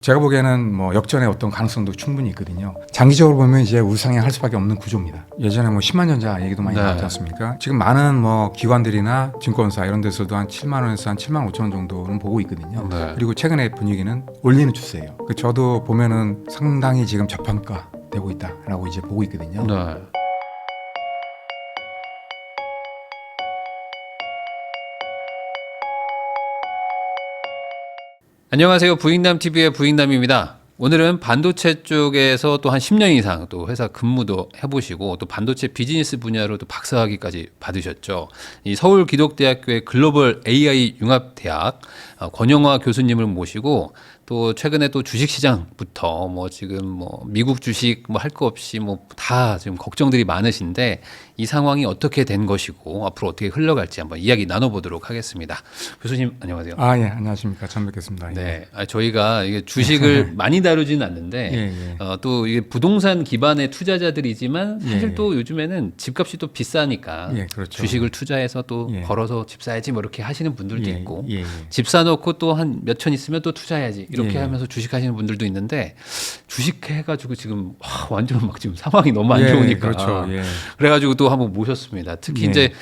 제가 보기에는 뭐 역전의 어떤 가능성도 충분히 있거든요. 장기적으로 보면 이제 우상향할 수밖에 없는 구조입니다. 예전에 뭐 10만 전자 얘기도 많이 네. 나왔지 않습니까? 지금 많은 뭐 기관들이나 증권사 이런 데서도 한 7만 원에서 한 7만 5천 원 정도는 보고 있거든요. 네. 그리고 최근에 분위기는 올리는 추세예요. 저도 보면은 상당히 지금 저평가 되고 있다라고 이제 보고 있거든요. 네. 안녕하세요. 부익남TV의 부익남입니다. 오늘은 반도체 쪽에서 또 한 10년 이상 또 회사 근무도 해보시고 또 반도체 비즈니스 분야로 또 박사학위까지 받으셨죠. 이 서울기독대학교의 글로벌 AI 융합대학 권영화 교수님을 모시고 또 최근에 또 주식시장부터 뭐 지금 뭐 미국 주식 뭐 할 거 없이 뭐 다 지금 걱정들이 많으신데 이 상황이 어떻게 된 것이고 앞으로 어떻게 흘러갈지 한번 이야기 나눠보도록 하겠습니다. 교수님 안녕하세요. 아, 예, 안녕하십니까. 처음 뵙겠습니다. 네, 저희가 이게 주식을 많이 다루지는 않는데 예. 또 이게 부동산 기반의 투자자들이지만 사실 예. 또 요즘에는 집값이 또 비싸니까 예, 그렇죠. 주식을 투자해서 또 예. 걸어서 집 사야지 뭐 이렇게 하시는 분들도 있고 예. 집 사놓고 또 한 몇천 있으면 또 투자해야지 이렇게 예. 하면서 주식하시는 분들도 있는데 주식 해가지고 지금 완전 막 지금 상황이 너무 안 예, 좋으니까 그렇죠. 예. 그래가지고 또 한번 모셨습니다. 특히 예. 이제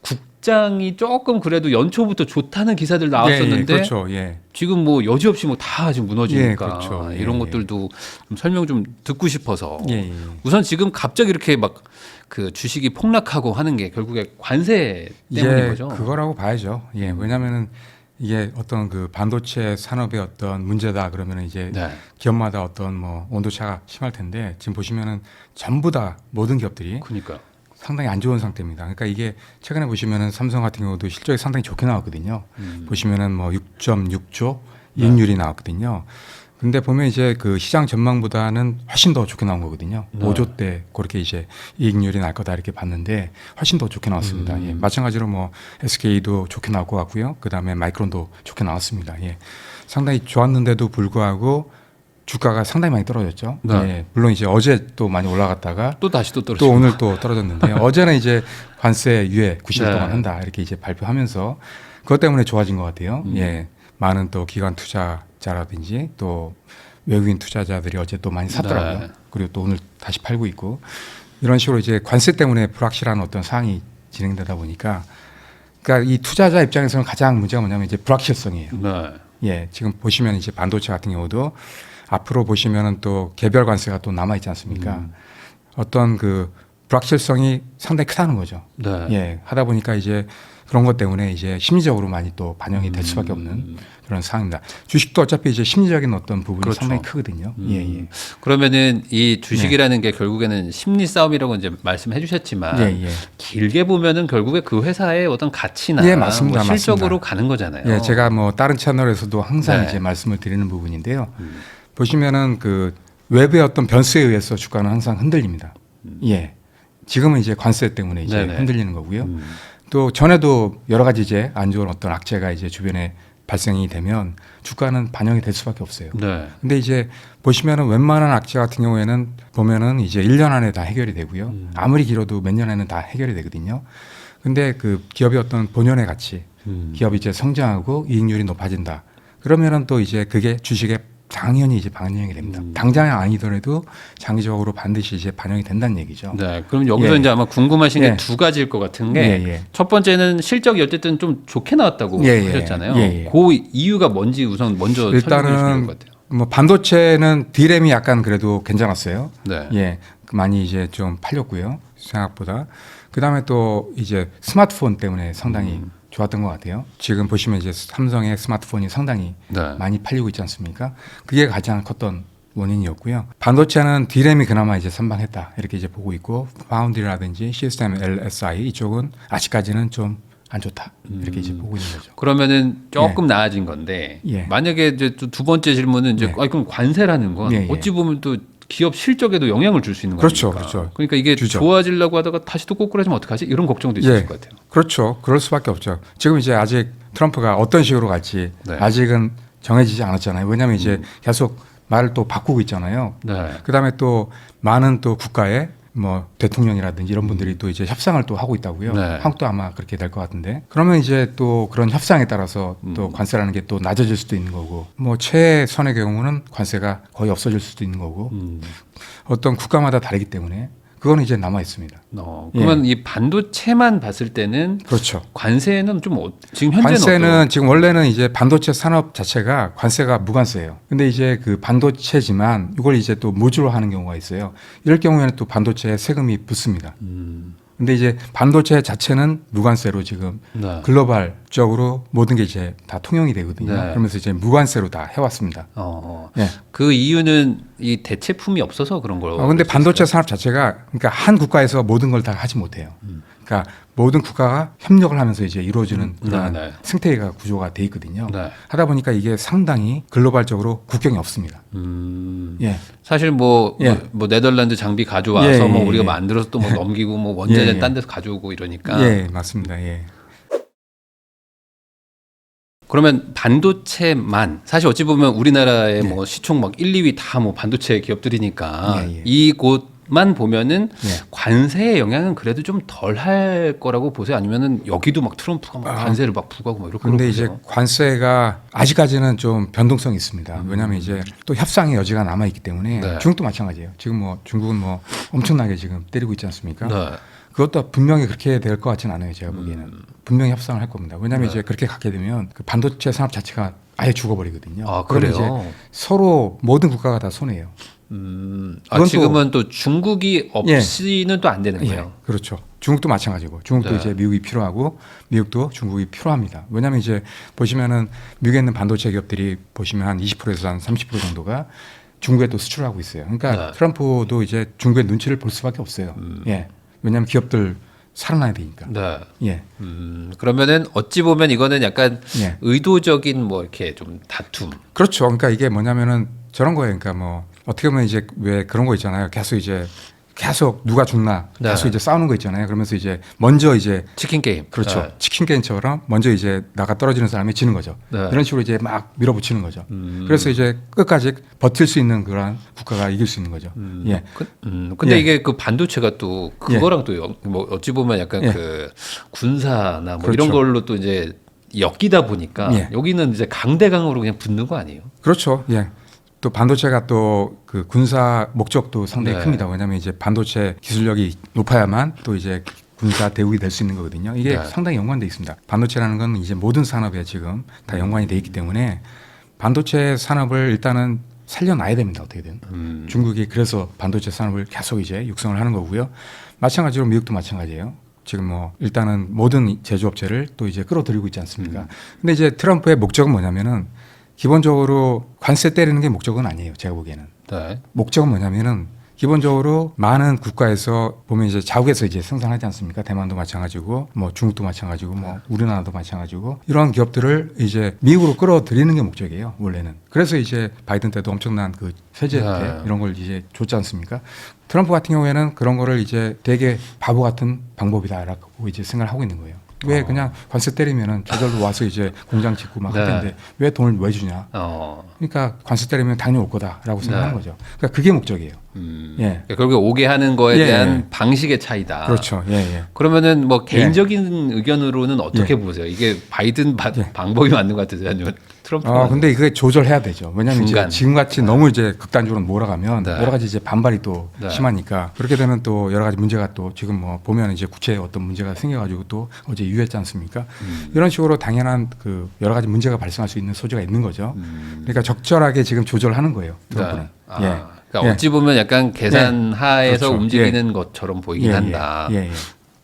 국장이 조금 그래도 연초부터 좋다는 기사들 나왔었는데 예, 그렇죠. 예. 지금 뭐 여지없이 뭐 다 지금 무너지니까 예, 그렇죠. 예, 이런 예. 것들도 좀 설명 좀 듣고 싶어서 예. 우선 지금 갑자기 이렇게 막 그 주식이 폭락하고 하는 게 결국에 관세 때문인 예, 거죠. 그거라고 봐야죠. 예, 왜냐하면은 이게 어떤 그 반도체 산업의 어떤 문제다 그러면은 이제 네. 기업마다 어떤 뭐 온도차가 심할 텐데 지금 보시면은 전부 다 모든 기업들이 그러니까 상당히 안 좋은 상태입니다. 그러니까 이게 최근에 보시면은 삼성 같은 경우도 실적이 상당히 좋게 나왔거든요. 보시면은 뭐 6.6조 이익률이 나왔거든요. 근데 보면 이제 그 시장 전망보다는 훨씬 더 좋게 나온 거거든요. 네. 5조 대 그렇게 이제 이익률이 날 거다 이렇게 봤는데 훨씬 더 좋게 나왔습니다. 예. 마찬가지로 뭐 SK도 좋게 나올 것 같고요. 그 다음에 마이크론도 좋게 나왔습니다. 예. 상당히 좋았는데도 불구하고 주가가 상당히 많이 떨어졌죠. 네. 예. 물론 이제 어제 또 많이 올라갔다가 또 다시 또 떨어지고 또 오늘 또 떨어졌는데 어제는 이제 관세 유예 90일 네. 동안 한다 이렇게 이제 발표하면서 그것 때문에 좋아진 것 같아요. 예. 많은 또 기관 투자자라든지 또 외국인 투자자들이 어제 또 많이 샀더라고요. 네. 그리고 또 오늘 다시 팔고 있고 이런 식으로 이제 관세 때문에 불확실한 어떤 상황이 진행되다 보니까 그러니까 이 투자자 입장에서는 가장 문제가 뭐냐면 이제 불확실성이에요. 네. 예, 지금 보시면 이제 반도체 같은 경우도 앞으로 보시면은 또 개별 관세가 또 남아 있지 않습니까? 어떤 그 불확실성이 상당히 크다는 거죠. 네. 예, 하다 보니까 이제 그런 것 때문에 이제 심리적으로 많이 또 반영이 될 수밖에 없는 그런 상황입니다. 주식도 어차피 이제 심리적인 어떤 부분이 그렇죠. 상당히 크거든요. 예. 그러면은 이 주식이라는 게 결국에는 심리 싸움이라고 이제 말씀해 주셨지만 예. 길게 보면은 결국에 그 회사의 어떤 가치나 예, 맞습니다. 뭐 실적으로 맞습니다. 가는 거잖아요. 예, 제가 뭐 다른 채널에서도 항상 네. 이제 말씀을 드리는 부분인데요. 보시면은 그 외부의 어떤 변수에 의해서 주가는 항상 흔들립니다. 예. 지금은 이제 관세 때문에 이제 네네. 흔들리는 거고요. 또 전에도 여러 가지 이제 안 좋은 어떤 악재가 이제 주변에 발생이 되면 주가는 반영이 될 수밖에 없어요. 네. 근데 이제 보시면은 웬만한 악재 같은 경우에는 보면은 이제 1년 안에 다 해결이 되고요. 아무리 길어도 몇 년 안에는 다 해결이 되거든요. 근데 그 기업의 어떤 본연의 가치, 기업이 이제 성장하고 이익률이 높아진다. 그러면은 또 이제 그게 주식에 당연히 이제 반영이 됩니다. 당장은 아니더라도 장기적으로 반드시 이제 반영이 된다는 얘기죠. 네. 그럼 여기서 예. 이제 아마 궁금하신 예. 게 두 가지일 것 같은 게 예. 첫 번째는 실적이 어쨌든 좀 좋게 나왔다고 예. 하셨잖아요. 예. 그 이유가 뭔지 우선 먼저 설명해 주시면 일단은 것 같아요. 뭐 반도체는 D램이 약간 그래도 괜찮았어요. 네. 예, 많이 이제 좀 팔렸고요. 생각보다. 그 다음에 또 이제 스마트폰 때문에 상당히 좋았던 것 같아요. 지금 보시면 이제 삼성의 스마트폰이 상당히 네. 많이 팔리고 있지 않습니까? 그게 가장 컸던 원인이었고요. 반도체는 D램이 그나마 이제 선방했다 이렇게 이제 보고 있고 파운드리라든지 시스템 LSI 이쪽은 아직까지는 좀 안 좋다 이렇게 이제 보고 있는 거죠. 그러면은 조금 나아진 건데 예. 만약에 이제 또 두 번째 질문은 이제 예. 그럼 관세라는 건 예. 어찌 보면 또 기업 실적에도 영향을 줄 수 있는 그렇죠, 거니까. 그렇죠. 그러니까 이게 주죠. 좋아지려고 하다가 다시 또 꼬꾸라지면 어떡하지? 이런 걱정도 있을 예. 것 같아요. 그렇죠. 그럴 수밖에 없죠. 지금 이제 아직 트럼프가 어떤 식으로 갈지 네. 아직은 정해지지 않았잖아요. 왜냐하면 이제 계속 말을 또 바꾸고 있잖아요. 네. 그다음에 또 많은 또 국가에 뭐 대통령이라든지 이런 분들이 또 이제 협상을 또 하고 있다고요. 네. 한국도 아마 그렇게 될 것 같은데 그러면 이제 또 그런 협상에 따라서 또 관세라는 게 또 낮아질 수도 있는 거고 뭐 최선의 경우는 관세가 거의 없어질 수도 있는 거고 어떤 국가마다 다르기 때문에 그거는 이제 남아 있습니다. 그러면 이 반도체만 봤을 때는 그렇죠. 관세는 좀 지금 현재는 관세는 지금 원래는 이제 반도체 산업 자체가 관세가 무관세예요. 근데 이제 그 반도체지만 이걸 이제 또 모듈로 하는 경우가 있어요. 이럴 경우에는 또 반도체에 세금이 붙습니다. 근데 이제 반도체 자체는 무관세로 지금 네. 글로벌적으로 모든 게 이제 다 통용이 되거든요. 네. 그러면서 이제 무관세로 다 해왔습니다. 예. 그 이유는 이 대체품이 없어서 그런 거라고. 근데 반도체 산업 자체가 그러니까 한 국가에서 모든 걸 다 하지 못해요. 그러니까 모든 국가가 협력을 하면서 이제 이루어지는 그런 네. 생태계가 구조가 돼 있거든요. 네. 하다 보니까 이게 상당히 글로벌적으로 국경이 없습니다. 예. 사실 뭐 네덜란드 장비 가져와서 예, 뭐 예, 우리가 예. 만들어서 또 뭐 넘기고 뭐 원자재 예, 예. 딴 데서 가져오고 이러니까. 예, 맞습니다. 예. 그러면 반도체만 사실 어찌 보면 우리나라의 예. 뭐 시총 막 1, 2위 다 뭐 반도체 기업들이니까 예, 예. 이곳만 보면은 예. 관세의 영향은 그래도 좀 덜 할 거라고 보세요? 아니면은 여기도 막 트럼프가 막 관세를 막 부과하고 막 이렇게 그런데 이제 보세요? 관세가 아직까지는 좀 변동성이 있습니다. 왜냐하면 이제 또 협상의 여지가 남아 있기 때문에 네. 중국도 마찬가지예요. 지금 뭐 중국은 뭐 엄청나게 지금 때리고 있지 않습니까? 네. 그것도 분명히 그렇게 될 것 같지는 않아요. 제가 보기에는 분명히 협상을 할 겁니다. 왜냐하면 네. 이제 그렇게 가게 되면 그 반도체 산업 자체가 아예 죽어버리거든요. 아, 그러면 그래요? 이제 서로 모든 국가가 다 손해예요. 그건 지금은 또 중국이 없이는 또 안 되는 예, 거예요. 그렇죠. 중국도 마찬가지고 중국도 네. 이제 미국이 필요하고 미국도 중국이 필요합니다. 왜냐하면 이제 보시면은 미국에 있는 반도체 기업들이 보시면 한 20%에서 한 30% 정도가 중국에 또 수출하고 있어요. 그러니까 네. 트럼프도 이제 중국의 눈치를 볼 수밖에 없어요. 예, 왜냐하면 기업들 살아나야 되니까. 네. 예, 그러면은 어찌 보면 이거는 약간 예. 의도적인 뭐 이렇게 좀 다툼. 그렇죠. 그러니까 이게 뭐냐면은 저런 거예요. 그러니까 뭐 어떻게 보면 이제 왜 그런 거 있잖아요. 계속 누가 죽나 네. 계속 이제 싸우는 거 있잖아요. 그러면서 이제 먼저 이제 치킨 게임. 그렇죠. 네. 치킨 게임처럼 먼저 이제 나가 떨어지는 사람이 지는 거죠. 네. 이런 식으로 이제 막 밀어붙이는 거죠. 그래서 이제 끝까지 버틸 수 있는 그런 국가가 이길 수 있는 거죠. 예. 근데 예. 이게 그 반도체가 또 그거랑 또 뭐 어찌 보면 약간 예. 그 군사나 뭐 그렇죠. 이런 걸로 또 이제 엮이다 보니까 예. 여기는 이제 강대강으로 그냥 붙는 거 아니에요? 그렇죠. 예. 또 반도체가 또 그 군사 목적도 상당히 네. 큽니다. 왜냐하면 이제 반도체 기술력이 높아야만 또 이제 군사 대국이 될 수 있는 거거든요. 이게 네. 상당히 연관돼 있습니다. 반도체라는 건 이제 모든 산업에 지금 다 연관이 돼 있기 때문에 반도체 산업을 일단은 살려놔야 됩니다. 어떻게든. 중국이 그래서 반도체 산업을 계속 이제 육성을 하는 거고요. 마찬가지로 미국도 마찬가지예요. 지금 뭐 일단은 모든 제조업체를 또 이제 끌어들이고 있지 않습니까? 근데 이제 트럼프의 목적은 뭐냐면은 기본적으로 관세 때리는 게 목적은 아니에요. 제가 보기에는. 네. 목적은 뭐냐면은 기본적으로 많은 국가에서 보면 이제 자국에서 이제 생산하지 않습니까? 대만도 마찬가지고 뭐 중국도 마찬가지고 뭐 우리나라도 마찬가지고 이러한 기업들을 이제 미국으로 끌어들이는 게 목적이에요. 원래는. 그래서 이제 바이든 때도 엄청난 그 세제 혜택 네. 이런 걸 이제 줬지 않습니까? 트럼프 같은 경우에는 그런 거를 이제 되게 바보 같은 방법이다라고 이제 생각을 하고 있는 거예요. 왜 그냥 관세 때리면은 저절로 와서 이제 공장 짓고 막 네. 할 텐데 왜 돈을 왜 주냐? 그러니까 관세 때리면 당연히 올 거다라고 생각하는 네. 거죠. 그러니까 그게 목적이에요. 예. 결국에 오게 하는 거에 예. 대한 방식의 차이다. 그렇죠. 예, 예. 그러면은 뭐 개인적인 의견으로는 어떻게 예. 보세요? 이게 바이든 예. 방법이 맞는 것 같으세요? 아니면 트럼프? 근데 그게 조절해야 되죠. 왜냐하면 중간. 이제 지금같이 너무 이제 극단적으로 몰아가면 네. 여러 가지 이제 반발이 또 네. 심하니까 그렇게 되면 또 여러 가지 문제가 또 지금 뭐 보면 이제 국채에 어떤 문제가 생겨가지고 또 어제 유했지 않습니까? 이런 식으로 당연한 그 여러 가지 문제가 발생할 수 있는 소지가 있는 거죠. 그러니까 적절하게 지금 조절하는 거예요. 트럼프는. 네. 예. 그러니까 어찌 보면 약간 계산 하에서 그렇죠. 움직이는 것처럼 보이긴 한다. 예, 예.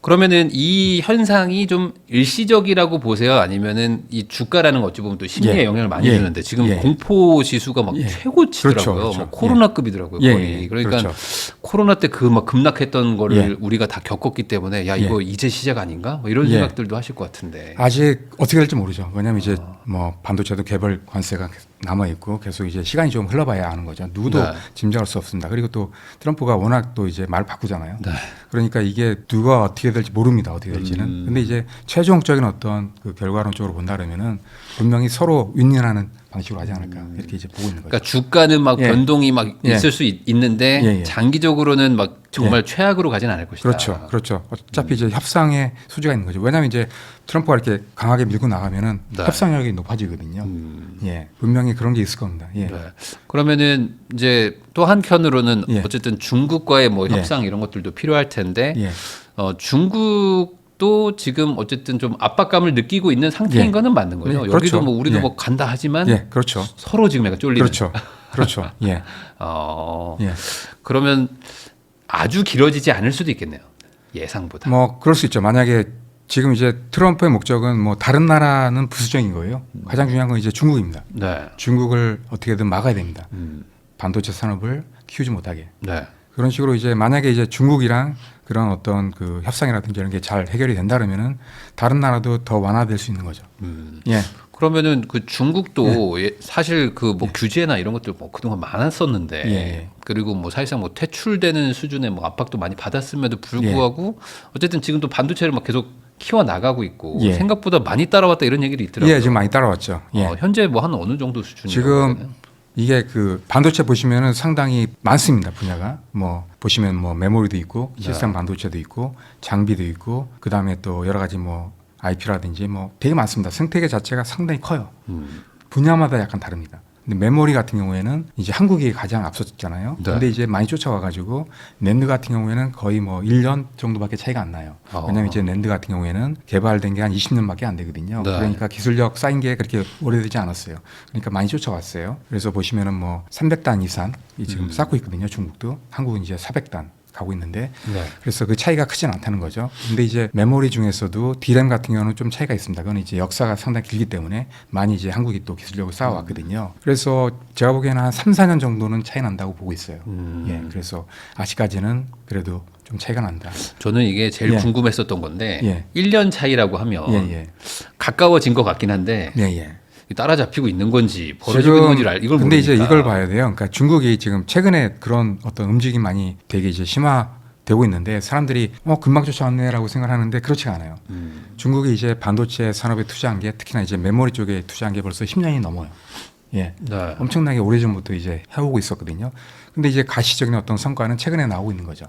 그러면은 이 현상이 좀 일시적이라고 보세요? 아니면은 이 주가라는 거 어찌 보면 또 심리에 예. 영향을 많이 예. 주는데 지금 예. 공포 지수가 막 예. 최고치더라고요. 그렇죠. 뭐 코로나급이더라고요. 예. 거의. 예. 그러니까 그렇죠. 코로나 때 그 막 급락했던 거를 예. 우리가 다 겪었기 때문에 야 이거 이제 시작 아닌가? 뭐 이런 예. 생각들도 하실 것 같은데. 아직 어떻게 될지 모르죠. 왜냐하면 이제 뭐 반도체도 개별 관세가 남아 있고 계속 이제 시간이 좀 흘러봐야 아는 거죠. 누구도 네. 짐작할 수 없습니다. 그리고 또 트럼프가 워낙 또 이제 말 바꾸잖아요. 네. 그러니까 이게 누가 어떻게 될지 모릅니다. 어떻게 될지는. 근데 이제 최종적인 어떤 그 결과론적으로 본다 그러면은 분명히 서로 윈윈하는 방식으로 하지 않을까 이렇게 이제 보고 있는 거죠. 그러니까 주가는 막 예. 변동이 막 예. 있을 수 있는데 예, 예. 장기적으로는 막 정말 최악으로 가진 않을 것이다. 그렇죠, 그렇죠. 어차피 이제 협상의 소지가 있는 거죠. 왜냐하면 이제 트럼프가 이렇게 강하게 밀고 나가면은 네. 협상력이 높아지거든요. 예, 분명히 그런 게 있을 겁니다. 예, 네. 그러면은 이제 또 한편으로는 예. 어쨌든 중국과의 뭐 예. 협상 이런 것들도 필요할 텐데 예. 중국도 지금 어쨌든 좀 압박감을 느끼고 있는 상태인 예. 거는 맞는 거죠. 예, 여기도 그렇죠. 뭐 우리도 예. 뭐 간다 하지만 예, 그렇죠, 서로 지금 약간 쫄리는. 그렇죠, 그렇죠. 예, 예. 그러면 아주 길어지지 않을 수도 있겠네요. 예상보다. 뭐 그럴 수 있죠. 만약에 지금 이제 트럼프의 목적은 뭐 다른 나라는 부수적인 거예요. 가장 중요한 건 이제 중국입니다. 네. 중국을 어떻게든 막아야 됩니다. 음. 반도체 산업을 키우지 못하게. 네. 그런 식으로 이제 만약에 이제 중국이랑 그런 어떤 그 협상이라든지 이런 게 잘 해결이 된다 그러면은 다른 나라도 더 완화될 수 있는 거죠. 예. 그러면은 그 중국도 사실 그 뭐 규제나 이런 것들 뭐 그동안 많았었는데 예. 그리고 뭐 사실상 뭐 퇴출되는 수준의 뭐 압박도 많이 받았음에도 불구하고 어쨌든 지금도 반도체를 막 계속 키워 나가고 있고 예. 생각보다 많이 따라왔다 이런 얘기도 있더라고요. 예, 지금 많이 따라왔죠. 예. 현재 뭐 한 어느 정도 수준이에요? 지금 이게 그 반도체 보시면은 상당히 많습니다. 분야가 뭐 보시면 뭐 메모리도 있고 시스템 반도체도 있고 장비도 있고 그 다음에 또 여러 가지 뭐 IP라든지 뭐 되게 많습니다. 생태계 자체가 상당히 커요. 분야마다 약간 다릅니다. 근데 메모리 같은 경우에는 이제 한국이 가장 앞섰잖아요. 네. 근데 이제 많이 쫓아와가지고 낸드 같은 경우에는 거의 뭐 1년 정도밖에 차이가 안 나요. 왜냐하면 이제 낸드 같은 경우에는 개발된 게 한 20년밖에 안 되거든요. 네. 그러니까 기술력 쌓인 게 그렇게 오래되지 않았어요. 그러니까 많이 쫓아왔어요. 그래서 보시면은 뭐 300단 이상 지금 쌓고 있거든요. 중국도. 한국은 이제 400단. 가고 있는데 네. 그래서 그 차이가 크진 않다는 거죠. 근데 이제 메모리 중에서도 D램 같은 경우는 좀 차이가 있습니다. 그건 이제 역사가 상당히 길기 때문에 많이 이제 한국이 또 기술력을 쌓아왔거든요. 그래서 제가 보기에는 한 3, 4년 정도는 차이 난다고 보고 있어요. 예, 그래서 아직까지는 그래도 좀 차이가 난다. 저는 이게 제일 예. 궁금했었던 건데 예. 1년 차이라고 하면 예. 가까워진 것 같긴 한데 예. 따라잡히고 있는 건지 벌어지고 있는 건지 이걸 근데 이제 모르니까. 이걸 봐야 돼요. 그러니까 중국이 지금 최근에 그런 어떤 움직임 많이 되게 이제 심화되고 있는데 사람들이 금방 쫓아왔네라고 생각하는데 그렇지가 않아요. 중국이 이제 반도체 산업에 투자한 게 특히나 이제 메모리 쪽에 투자한 게 벌써 10년이 넘어요. 예. 네. 엄청나게 오래전부터 이제 해오고 있었거든요. 근데 이제 가시적인 어떤 성과는 최근에 나오고 있는 거죠.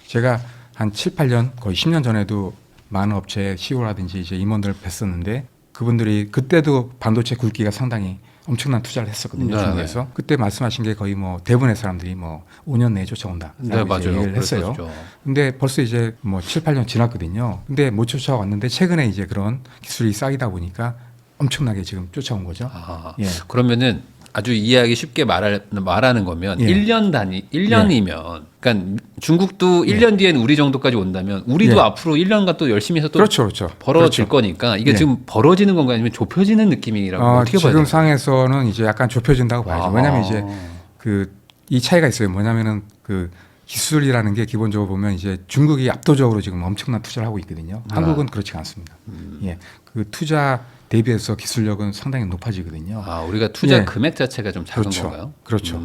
제가 한 7, 8년 거의 10년 전에도 많은 업체 CEO라든지 이제 임원들을 뵀었는데 그분들이 그때도 반도체 굵기가 상당히 엄청난 투자를 했었거든요. 네. 중국에서. 그때 말씀하신 게 거의 뭐 대부분의 사람들이 뭐 5년 내에 쫓아온다. 네, 맞아요. 얘기를 했어요. 그랬었죠. 근데 벌써 이제 뭐 7, 8년 지났거든요. 근데 못 쫓아왔는데 최근에 이제 그런 기술이 쌓이다 보니까 엄청나게 지금 쫓아온 거죠. 아, 예. 그러면은 아주 이해하기 쉽게 말하는 거면 예. 1년이면 그러니까 중국도 1년 뒤에는 우리 정도까지 온다면 우리도 예. 앞으로 1년간 또 열심히 해서 또 그렇죠. 벌어질 그렇죠. 거니까 이게 예. 지금 벌어지는 건가 아니면 좁혀지는 느낌이라고 어떻게 봐야 지금 돼요? 상황에서는 이제 약간 좁혀진다고 봐야죠. 왜냐하면 이제 이 차이가 있어요. 뭐냐면은 그 기술이라는 게 기본적으로 보면 이제 중국이 압도적으로 지금 엄청난 투자를 하고 있거든요. 한국은 그렇지가 않습니다. 예, 그 투자 대비해서 기술력은 상당히 높아지거든요. 아, 우리가 투자 예. 금액 자체가 좀 작은 그렇죠. 건가요? 그렇죠.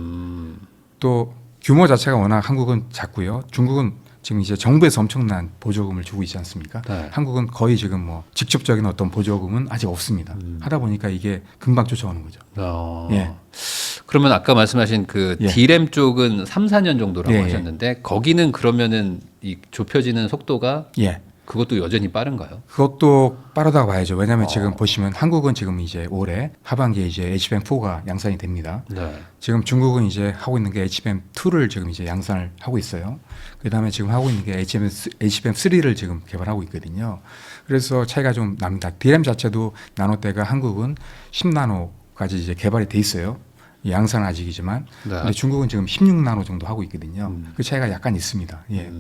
또 규모 자체가 워낙 한국은 작고요. 중국은 지금 이제 정부에서 엄청난 보조금을 주고 있지 않습니까? 네. 한국은 거의 지금 뭐 직접적인 어떤 보조금은 아직 없습니다. 하다 보니까 이게 금방 쫓아오는 거죠. 예. 그러면 아까 말씀하신 그 예. D램 쪽은 3, 4년 정도라고 예, 예. 하셨는데 거기는 그러면은 이 좁혀지는 속도가 예. 그것도 여전히 빠른가요? 그것도 빠르다고 봐야죠. 왜냐하면 지금 보시면 한국은 지금 이제 올해 하반기에 이제 HBM4가 양산이 됩니다. 네. 지금 중국은 이제 하고 있는 게 HBM2를 지금 이제 양산을 하고 있어요. 그 다음에 지금 하고 있는 게 HBM3를 지금 개발하고 있거든요. 그래서 차이가 좀 납니다. D램 자체도 나노대가 한국은 10나노까지 이제 개발이 돼 있어요. 양산은 아직이지만, 네. 근데 중국은 지금 16나노 정도 하고 있거든요. 그 차이가 약간 있습니다. 예.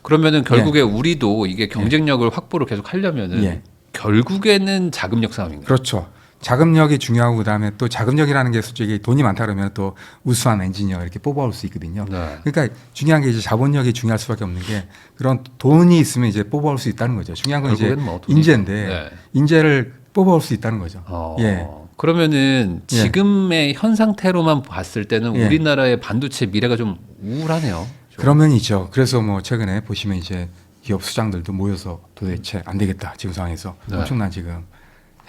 그러면은 결국에 우리도 이게 경쟁력을 확보를 계속 하려면은 예. 결국에는 자금력 싸움인가요? 그렇죠. 자금력이 중요하고 그다음에 또 자금력이라는 게 솔직히 돈이 많다 그러면 또 우수한 엔지니어 이렇게 뽑아올 수 있거든요. 네. 그러니까 중요한 게 이제 자본력이 중요할 수밖에 없는 게 그런 돈이 있으면 이제 뽑아올 수 있다는 거죠. 중요한 건 이제 결국에는 뭐 돈이죠. 인재인데 네. 인재를 뽑아올 수 있다는 거죠. 예. 그러면은 예. 지금의 현 상태로만 봤을 때는 예. 우리나라의 반도체 미래가 좀 우울하네요. 좀. 그런 면이 있죠. 그래서 뭐 최근에 보시면 이제 기업 수장들도 모여서 도대체 안 되겠다 지금 상황에서 네. 엄청난 지금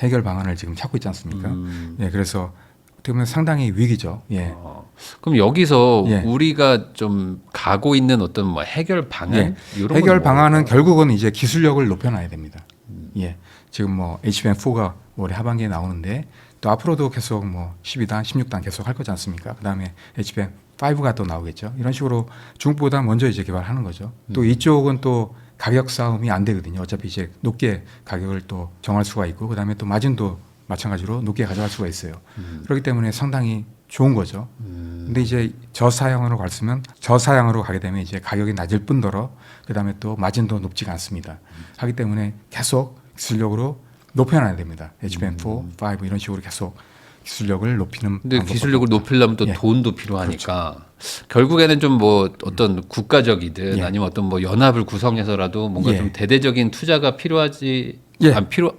해결 방안을 지금 찾고 있지 않습니까? 예, 그래서 어떻게 보면 상당히 위기죠. 예. 그럼 여기서 예. 우리가 좀 가고 있는 어떤 뭐 해결 방안 예. 이런 해결 건 방안은 뭘까요? 결국은 이제 기술력을 높여놔야 됩니다. 예. 지금 뭐 HBM4가 올해 하반기에 나오는데 또 앞으로도 계속 뭐 12단, 16단 계속 할 거지 않습니까? 그다음에 HBM5가 또 나오겠죠. 이런 식으로 중국보다 먼저 이제 개발하는 거죠. 또 이쪽은 또 가격 싸움이 안 되거든요. 어차피 이제 높게 가격을 또 정할 수가 있고 그다음에 또 마진도 마찬가지로 높게 가져갈 수가 있어요. 그렇기 때문에 상당히 좋은 거죠. 근데 이제 저사양으로 저사양으로 가게 되면 이제 가격이 낮을 뿐더러 그다음에 또 마진도 높지가 않습니다. 하기 때문에 계속 기술력으로 높여놔야 됩니다. HBM4, 5 이런 식으로 계속 기술력을 높이는. 근데 방법밖에 기술력을 없다. 높이려면 또 예. 돈도 필요하니까 결국에는 좀 뭐 어떤 국가적이든 예. 아니면 어떤 뭐 연합을 구성해서라도 뭔가 예. 좀 대대적인 투자가 필요하지. 예.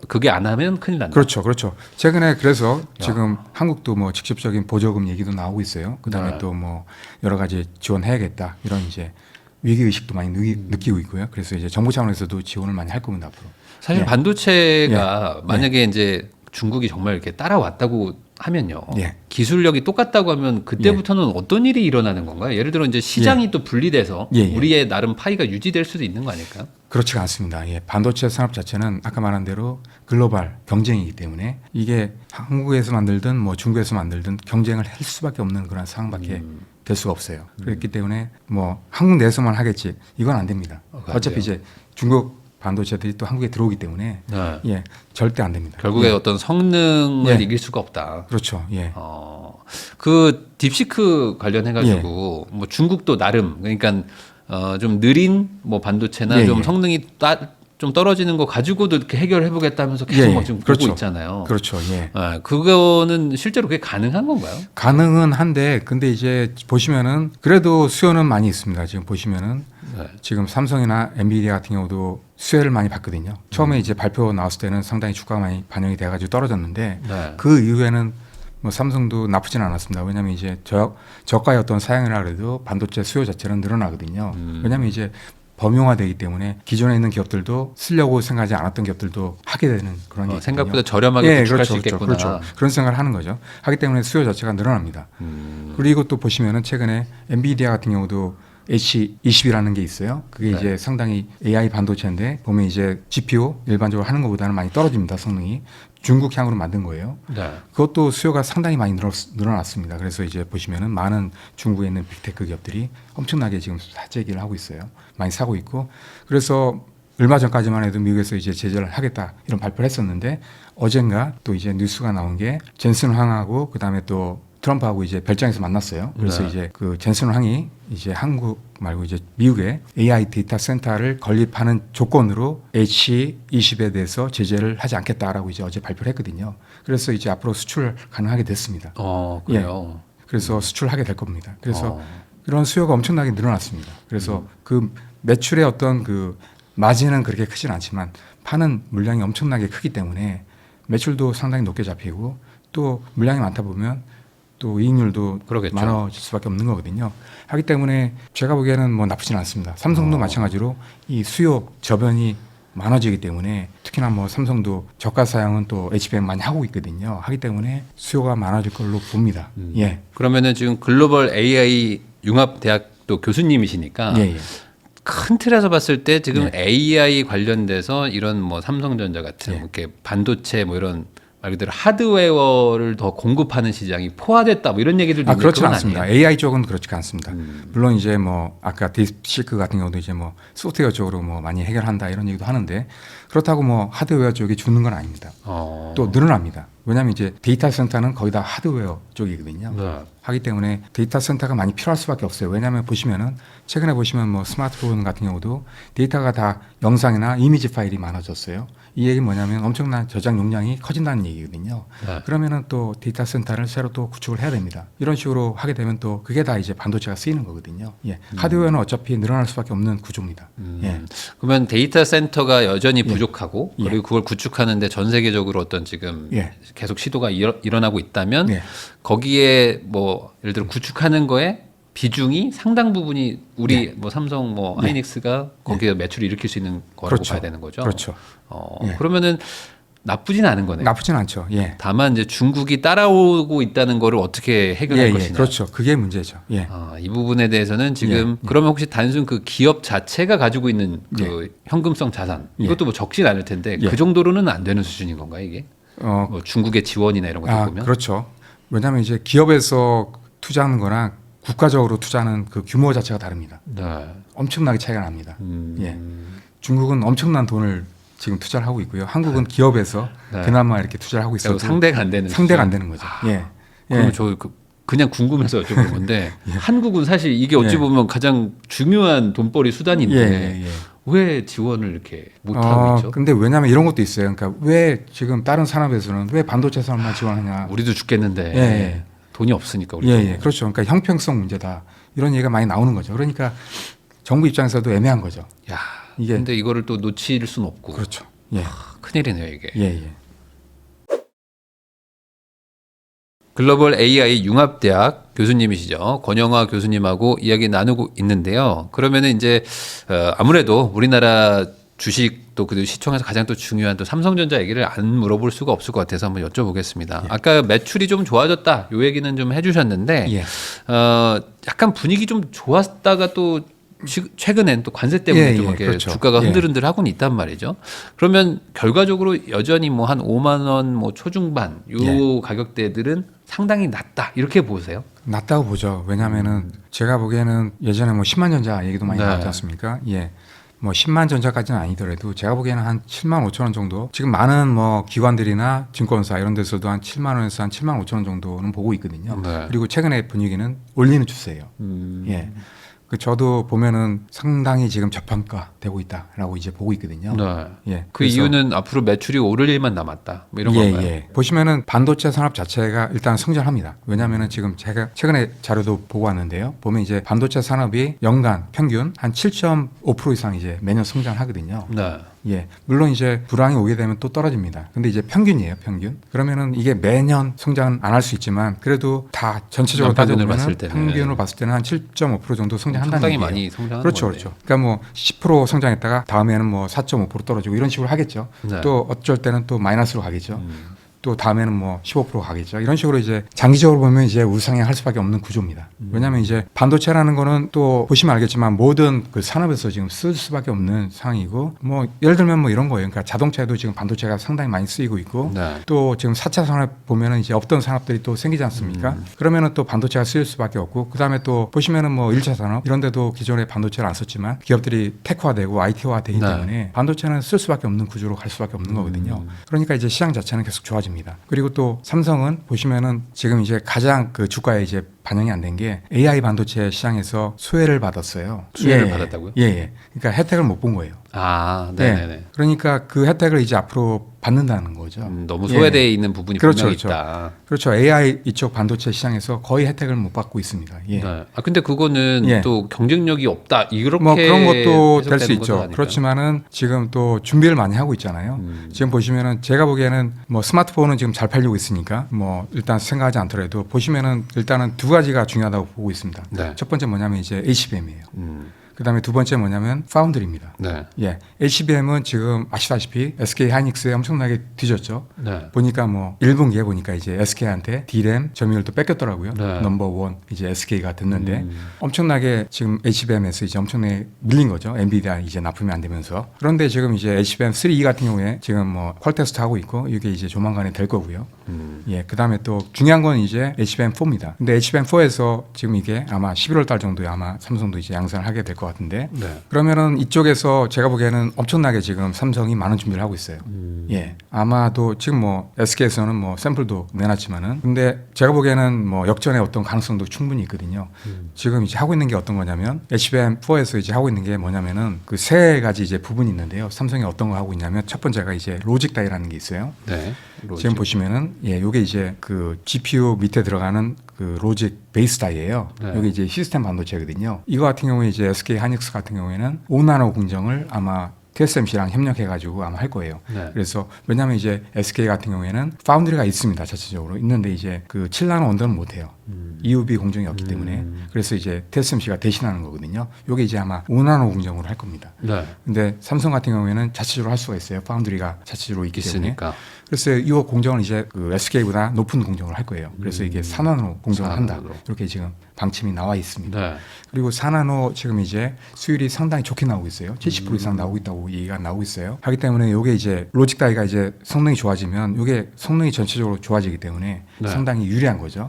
그게 안 하면 큰일 난다. 그렇죠, 그렇죠. 최근에 그래서 지금 한국도 뭐 직접적인 보조금 얘기도 나오고 있어요. 그다음에 네. 또 뭐 여러 가지 지원해야겠다 이런 이제 위기 의식도 많이 느끼고 있고요. 그래서 이제 정부 차원에서도 지원을 많이 할 겁니다 앞으로. 사실 예. 반도체가 만약에 이제 중국이 정말 이렇게 따라왔다고 하면요. 예. 기술력이 똑같다고 하면 그때부터는 어떤 일이 일어나는 건가요? 예를 들어 이제 시장이 또 분리돼서 예, 예. 우리의 나름 파이가 유지될 수도 있는 거 아닐까요? 그렇지가 않습니다. 예, 반도체 산업 자체는 아까 말한 대로 글로벌 경쟁이기 때문에 이게 한국에서 만들든 뭐 중국에서 만들든 경쟁을 할 수밖에 없는 그런 상황밖에 될 수가 없어요. 그렇기 때문에 뭐 한국 내에서만 하겠지 이건 안 됩니다. 그거 안 어차피 돼요. 이제 중국 반도체들이 또 한국에 들어오기 때문에 네. 예, 절대 안 됩니다. 결국에 예, 어떤 성능을 예. 이길 수가 없다. 그렇죠. 예. 그 딥시크 관련해가지고 뭐 중국도 나름 그러니까 좀 느린 뭐 반도체나 예, 좀 예. 성능이 좀 떨어지는 거 가지고도 이렇게 해결해보겠다면서 계속 예, 예. 막 지금 그렇죠. 보고 있잖아요. 그렇죠. 예. 그거는 실제로 그게 가능한 건가요? 가능은 한데 근데 이제 보시면은 그래도 수요는 많이 있습니다. 지금 보시면은 네. 지금 삼성이나 엔비디아 같은 경우도 수혜를 많이 받거든요. 처음에 이제 발표 나왔을 때는 상당히 주가가 많이 반영이 돼가지고 떨어졌는데 네. 그 이후에는 뭐 삼성도 나쁘진 않았습니다. 왜냐하면 이제 저가의 어떤 사양이라 그래도 반도체 수요 자체는 늘어나거든요. 왜냐하면 이제 범용화되기 때문에 기존에 있는 기업들도 쓰려고 생각하지 않았던 기업들도 하게 되는 그런 게 있거든요. 생각보다 저렴하게 예, 구축할 그렇죠, 수 있겠구나. 그렇죠. 그런 생각을 하는 거죠. 하기 때문에 수요 자체가 늘어납니다. 그리고 또 보시면은 최근에 엔비디아 같은 경우도 H20이라는 게 있어요. 그게 네. 이제 상당히 AI 반도체인데 보면 이제 GPU 일반적으로 하는 것보다는 많이 떨어집니다. 성능이 중국향으로 만든 거예요. 네. 그것도 수요가 상당히 많이 늘어났습니다. 그래서 이제 보시면은 많은 중국에 있는 빅테크 기업들이 엄청나게 지금 사재기를 하고 있어요. 많이 사고 있고 그래서 얼마 전까지만 해도 미국에서 이제 제재를 하겠다 이런 발표를 했었는데 어젠가 또 이제 뉴스가 나온 게 젠슨 황하고 그다음에 또 트럼프하고 이제 별장에서 만났어요. 그래서 네. 이제 그 젠슨 황이 이제 한국 말고 이제 미국에 AI 데이터 센터를 건립하는 조건으로 H20에 대해서 제재를 하지 않겠다라고 이제 어제 발표를 했거든요. 그래서 이제 앞으로 수출 가능하게 됐습니다. 그래요. 그래서 수출하게 될 겁니다. 그래서 그런 수요가 엄청나게 늘어났습니다. 그래서 그 매출의 어떤 그 마진은 그렇게 크진 않지만 파는 물량이 엄청나게 크기 때문에 매출도 상당히 높게 잡히고 또 물량이 많다 보면 또 이익률도 그러겠죠. 많아질 수밖에 없는 거거든요. 하기 때문에 제가 보기에는 뭐 나쁘진 않습니다. 삼성도 마찬가지로 이 수요 저변이 많아지기 때문에 특히나 뭐 삼성도 저가 사양은 또 HBM 많이 하고 있거든요. 하기 때문에 수요가 많아질 걸로 봅니다. 예. 그러면은 지금 글로벌 AI 융합대학도 교수님이시니까 예, 예. 큰 틀에서 봤을 때 지금 AI 관련돼서 이런 뭐 삼성전자 같은 예. 이렇게 반도체 뭐 이런 말 그대로 하드웨어를 더 공급하는 시장이 포화됐다 뭐 이런 얘기들도 있는데 그렇지 그건 않습니다. 아니에요? AI 쪽은 그렇지가 않습니다. 물론 이제 뭐 아까 딥시크 같은 경우도 이제 뭐 소프트웨어 쪽으로 뭐 많이 해결한다 이런 얘기도 하는데 그렇다고 뭐 하드웨어 쪽이 죽는 건 아닙니다. 또 늘어납니다. 왜냐하면 이제 데이터 센터는 거의 다 하드웨어 쪽이거든요. 네. 하기 때문에 데이터 센터가 많이 필요할 수밖에 없어요. 왜냐하면 보시면은 최근에 보시면 뭐 스마트폰 같은 경우도 데이터가 다 영상이나 이미지 파일이 많아졌어요. 이 얘기는 뭐냐면 엄청난 저장 용량이 커진다는 얘기거든요. 네. 그러면은 또 데이터 센터를 새로 또 구축을 해야 됩니다. 이런 식으로 하게 되면 또 그게 다 이제 반도체가 쓰이는 거거든요. 예. 하드웨어는 어차피 늘어날 수밖에 없는 구조입니다. 예. 그러면 데이터 센터가 여전히 부족하고 예. 그리고 그걸 구축하는데 전 세계적으로 어떤 지금 예. 계속 시도가 일어나고 있다면 예. 거기에 뭐 예를 들어 구축하는 거에 비중이 상당 부분이 우리 예. 뭐 삼성 뭐 하이닉스가 거기에 매출을 일으킬 수 있는 거라고 그렇죠. 봐야 되는 거죠. 그렇죠. 예. 그러면은 나쁘진 않은 거네요. 나쁘진 않죠. 예. 다만 이제 중국이 따라오고 있다는 거를 어떻게 해결할 것이냐. 그렇죠. 그게 문제죠. 예. 이 부분에 대해서는 지금 그러면 혹시 단순 그 기업 자체가 가지고 있는 그 현금성 자산 이것도 뭐 적진 않을 텐데 그 정도로는 안 되는 수준인 건가요, 이게? 뭐 중국의 지원이나 이런 것들 보면. 그렇죠. 왜냐하면 이제 기업에서 투자하는 거랑 국가적으로 투자하는 그 규모 자체가 다릅니다. 네. 엄청나게 차이가 납니다. 예. 중국은 엄청난 돈을 지금 투자를 하고 있고요. 한국은 기업에서 그나마 이렇게 투자를 하고 있어도 상대가 안 되는 상대가 안 되는 거죠. 예. 그럼 저 그냥 궁금해서 여쭤보는 건데 한국은 사실 이게 어찌 보면 가장 중요한 돈벌이 수단인데 왜 지원을 이렇게 못 하고 있죠? 근데 왜냐하면 이런 것도 있어요. 그러니까 왜 지금 다른 산업에서는 왜 반도체 산업만 지원하냐? 우리도 죽겠는데 돈이 없으니까 우리. 그렇죠. 그러니까 형평성 문제다 이런 얘기가 많이 나오는 거죠. 그러니까 정부 입장에서도 애매한 거죠. 야, 근데 이거를 또 놓칠 수는 없고. 그렇죠. 예. 큰일이네요 이게. 예. 글로벌 AI 융합대학 교수님이시죠. 권영화 교수님하고 이야기 나누고 있는데요. 그러면은 이제 아무래도 우리나라 주식도 그 시총에서 가장 또 중요한 또 삼성전자 얘기를 안 물어볼 수가 없을 것 같아서 한번 여쭤보겠습니다. 아까 매출이 좀 좋아졌다 요 얘기는 좀 해주셨는데 약간 분위기 좀 좋았다가 또 최근엔 또 관세 때문에 좀 이렇게 그렇죠. 주가가 흔들흔들 하고는 있단 말이죠. 그러면 결과적으로 여전히 뭐 한 5만 원 뭐 초중반 요 가격대들은 상당히 낮다 이렇게 보세요? 낮다고 보죠. 왜냐하면은 제가 보기에는 예전에 뭐 10만 전자 얘기도 많이 나왔지 않습니까? 예. 뭐 10만 전자까지는 아니더라도 제가 보기에는 한 7만 5천 원 정도 지금 많은 뭐 기관들이나 증권사 이런 데서도 한 7만 원에서 한 7만 5천 원 정도는 보고 있거든요. 그리고 최근에 분위기는 올리는 추세예요. 예. 저도 보면은 상당히 지금 저평가 되고 있다라고 이제 보고 있거든요. 예. 그 이유는 앞으로 매출이 오를 일만 남았다. 뭐 이런 건가요? 보시면은 반도체 산업 자체가 일단 성장합니다. 왜냐하면은 지금 제가 최근에 자료도 보고 왔는데요. 보면 이제 반도체 산업이 연간 평균 한 7.5% 이상 이제 매년 성장하거든요. 예. 물론 이제 불황이 오게 되면 또 떨어집니다. 근데 이제 평균이에요, 평균. 그러면은 이게 매년 성장은 안 할 수 있지만 그래도 다 전체적으로 따져보면 평균으로 봤을 때는 한 7.5% 정도 성장한다는 상당히 얘기예요. 많이 성장하는 그렇죠, 거네요. 그렇죠. 그러니까 뭐 10% 성장했다가 다음에는 뭐 4.5% 떨어지고 이런 식으로 하겠죠. 또 어쩔 때는 또 마이너스로 가겠죠. 또 다음에는 뭐 15% 가겠죠. 이런 식으로 이제 장기적으로 보면 이제 우상향할 수밖에 없는 구조입니다. 왜냐하면 이제 반도체라는 거는 또 보시면 알겠지만 모든 그 산업에서 지금 쓸 수밖에 없는 상황이고 뭐 예를 들면 뭐 이런 거예요. 그러니까 자동차에도 지금 반도체가 상당히 많이 쓰이고 있고 또 지금 4차 산업 보면은 이제 없던 산업들이 또 생기지 않습니까? 그러면은 또 반도체가 쓰일 수밖에 없고 그다음에 또 보시면은 뭐 1차 산업 이런 데도 기존에 반도체를 안 썼지만 기업들이 테크화되고 IT화 되기 때문에 반도체는 쓸 수밖에 없는 구조로 갈 수밖에 없는 거거든요. 그러니까 이제 시장 자체는 계속 좋아집니다. 그리고 또 삼성은 보시면은 지금 이제 가장 그 주가에 이제 반영이 안 된 게 AI 반도체 시장에서 수혜를 받았어요. 수혜를 받았다고요? 예. 그러니까 혜택을 못 본 거예요. 네네네. 그러니까 그 혜택을 이제 앞으로 받는다는 거죠. 너무 소외되어 있는 부분이 분명히 있다. 그렇죠. AI 이쪽 반도체 시장에서 거의 혜택을 못 받고 있습니다. 근데 그거는 또 경쟁력이 없다 이렇게 뭐 그런 것도 될 수 해석되는 있죠. 아닐까요? 그렇지만은 지금 또 준비를 많이 하고 있잖아요. 지금 보시면은 제가 보기에는 뭐 스마트폰은 지금 잘 팔리고 있으니까 뭐 일단 생각하지 않더라도 보시면은 일단은 두 가지가 중요하다고 보고 있습니다. 첫 번째 뭐냐면 이제 HBM이에요. 그다음에 두 번째 뭐냐면 파운드리입니다. HBM은 지금 아시다시피 SK 하이닉스에 엄청나게 뒤졌죠. 보니까 뭐 1분기에 보니까 이제 SK한테 D램 점유율을 또 뺏겼더라고요. 넘버원 이제 SK가 됐는데 엄청나게 지금 HBM에서 이제 엄청나게 밀린 거죠. 엔비디아 이제 납품이 안 되면서. 그런데 지금 이제 HBM 3E 같은 경우에 지금 뭐 퀄 테스트 하고 있고 이게 이제 조만간에 될 거고요. 그다음에 또 중요한 건 이제 HBM4입니다. 근데 HBM4에서 지금 이게 아마 11월 달 정도에 아마 삼성도 이제 양산을 하게 될 것 같은데 그러면은 이쪽에서 제가 보기에는 엄청나게 지금 삼성이 많은 준비를 하고 있어요. 아마도 지금 뭐 SK에서는 뭐 샘플도 내놨지만은 근데 제가 보기에는 뭐 역전의 어떤 가능성도 충분히 있거든요. 지금 이제 하고 있는 게 어떤 거냐면 HBM4에서 이제 하고 있는 게 뭐냐면은 그 세 가지 이제 부분이 있는데요. 삼성이 어떤 거 하고 있냐면 첫 번째가 이제 로직 다이라는 게 있어요. 지금 보시면은 요게 이제 그 GPU 밑에 들어가는 그 로직 베이스 다이예요. 여기 이제 시스템 반도체거든요. 이거 같은 경우에 이제 SK 하이닉스 같은 경우에는 5나노 공정을 아마 TSMC랑 협력해가지고 아마 할 거예요. 그래서 왜냐하면 이제 SK 같은 경우에는 파운드리가 있습니다. 자체적으로 있는데 이제 그 7나노 언더는 못해요. EUV 공정이 없기 때문에 그래서 이제 TSMC가 대신하는 거거든요. 요게 이제 아마 5나노 공정으로 할 겁니다. 네. 근데 삼성 같은 경우에는 자체적으로 할 수가 있어요. 파운드리가 자체적으로 있기 때문에. 있으니까. 그래서 이 공정을 이제 그 SK보다 높은 공정을 할 거예요. 그래서 이게 4나노 공정을 한다. 4나노로. 이렇게 지금 방침이 나와 있습니다. 네. 그리고 4나노 지금 이제 수율이 상당히 좋게 나오고 있어요. 70% 이상 나오고 있다고 얘기가 나오고 있어요. 하기 때문에 이게 이제 로직 다이가 이제 성능이 좋아지면 이게 성능이 전체적으로 좋아지기 때문에 네. 상당히 유리한 거죠.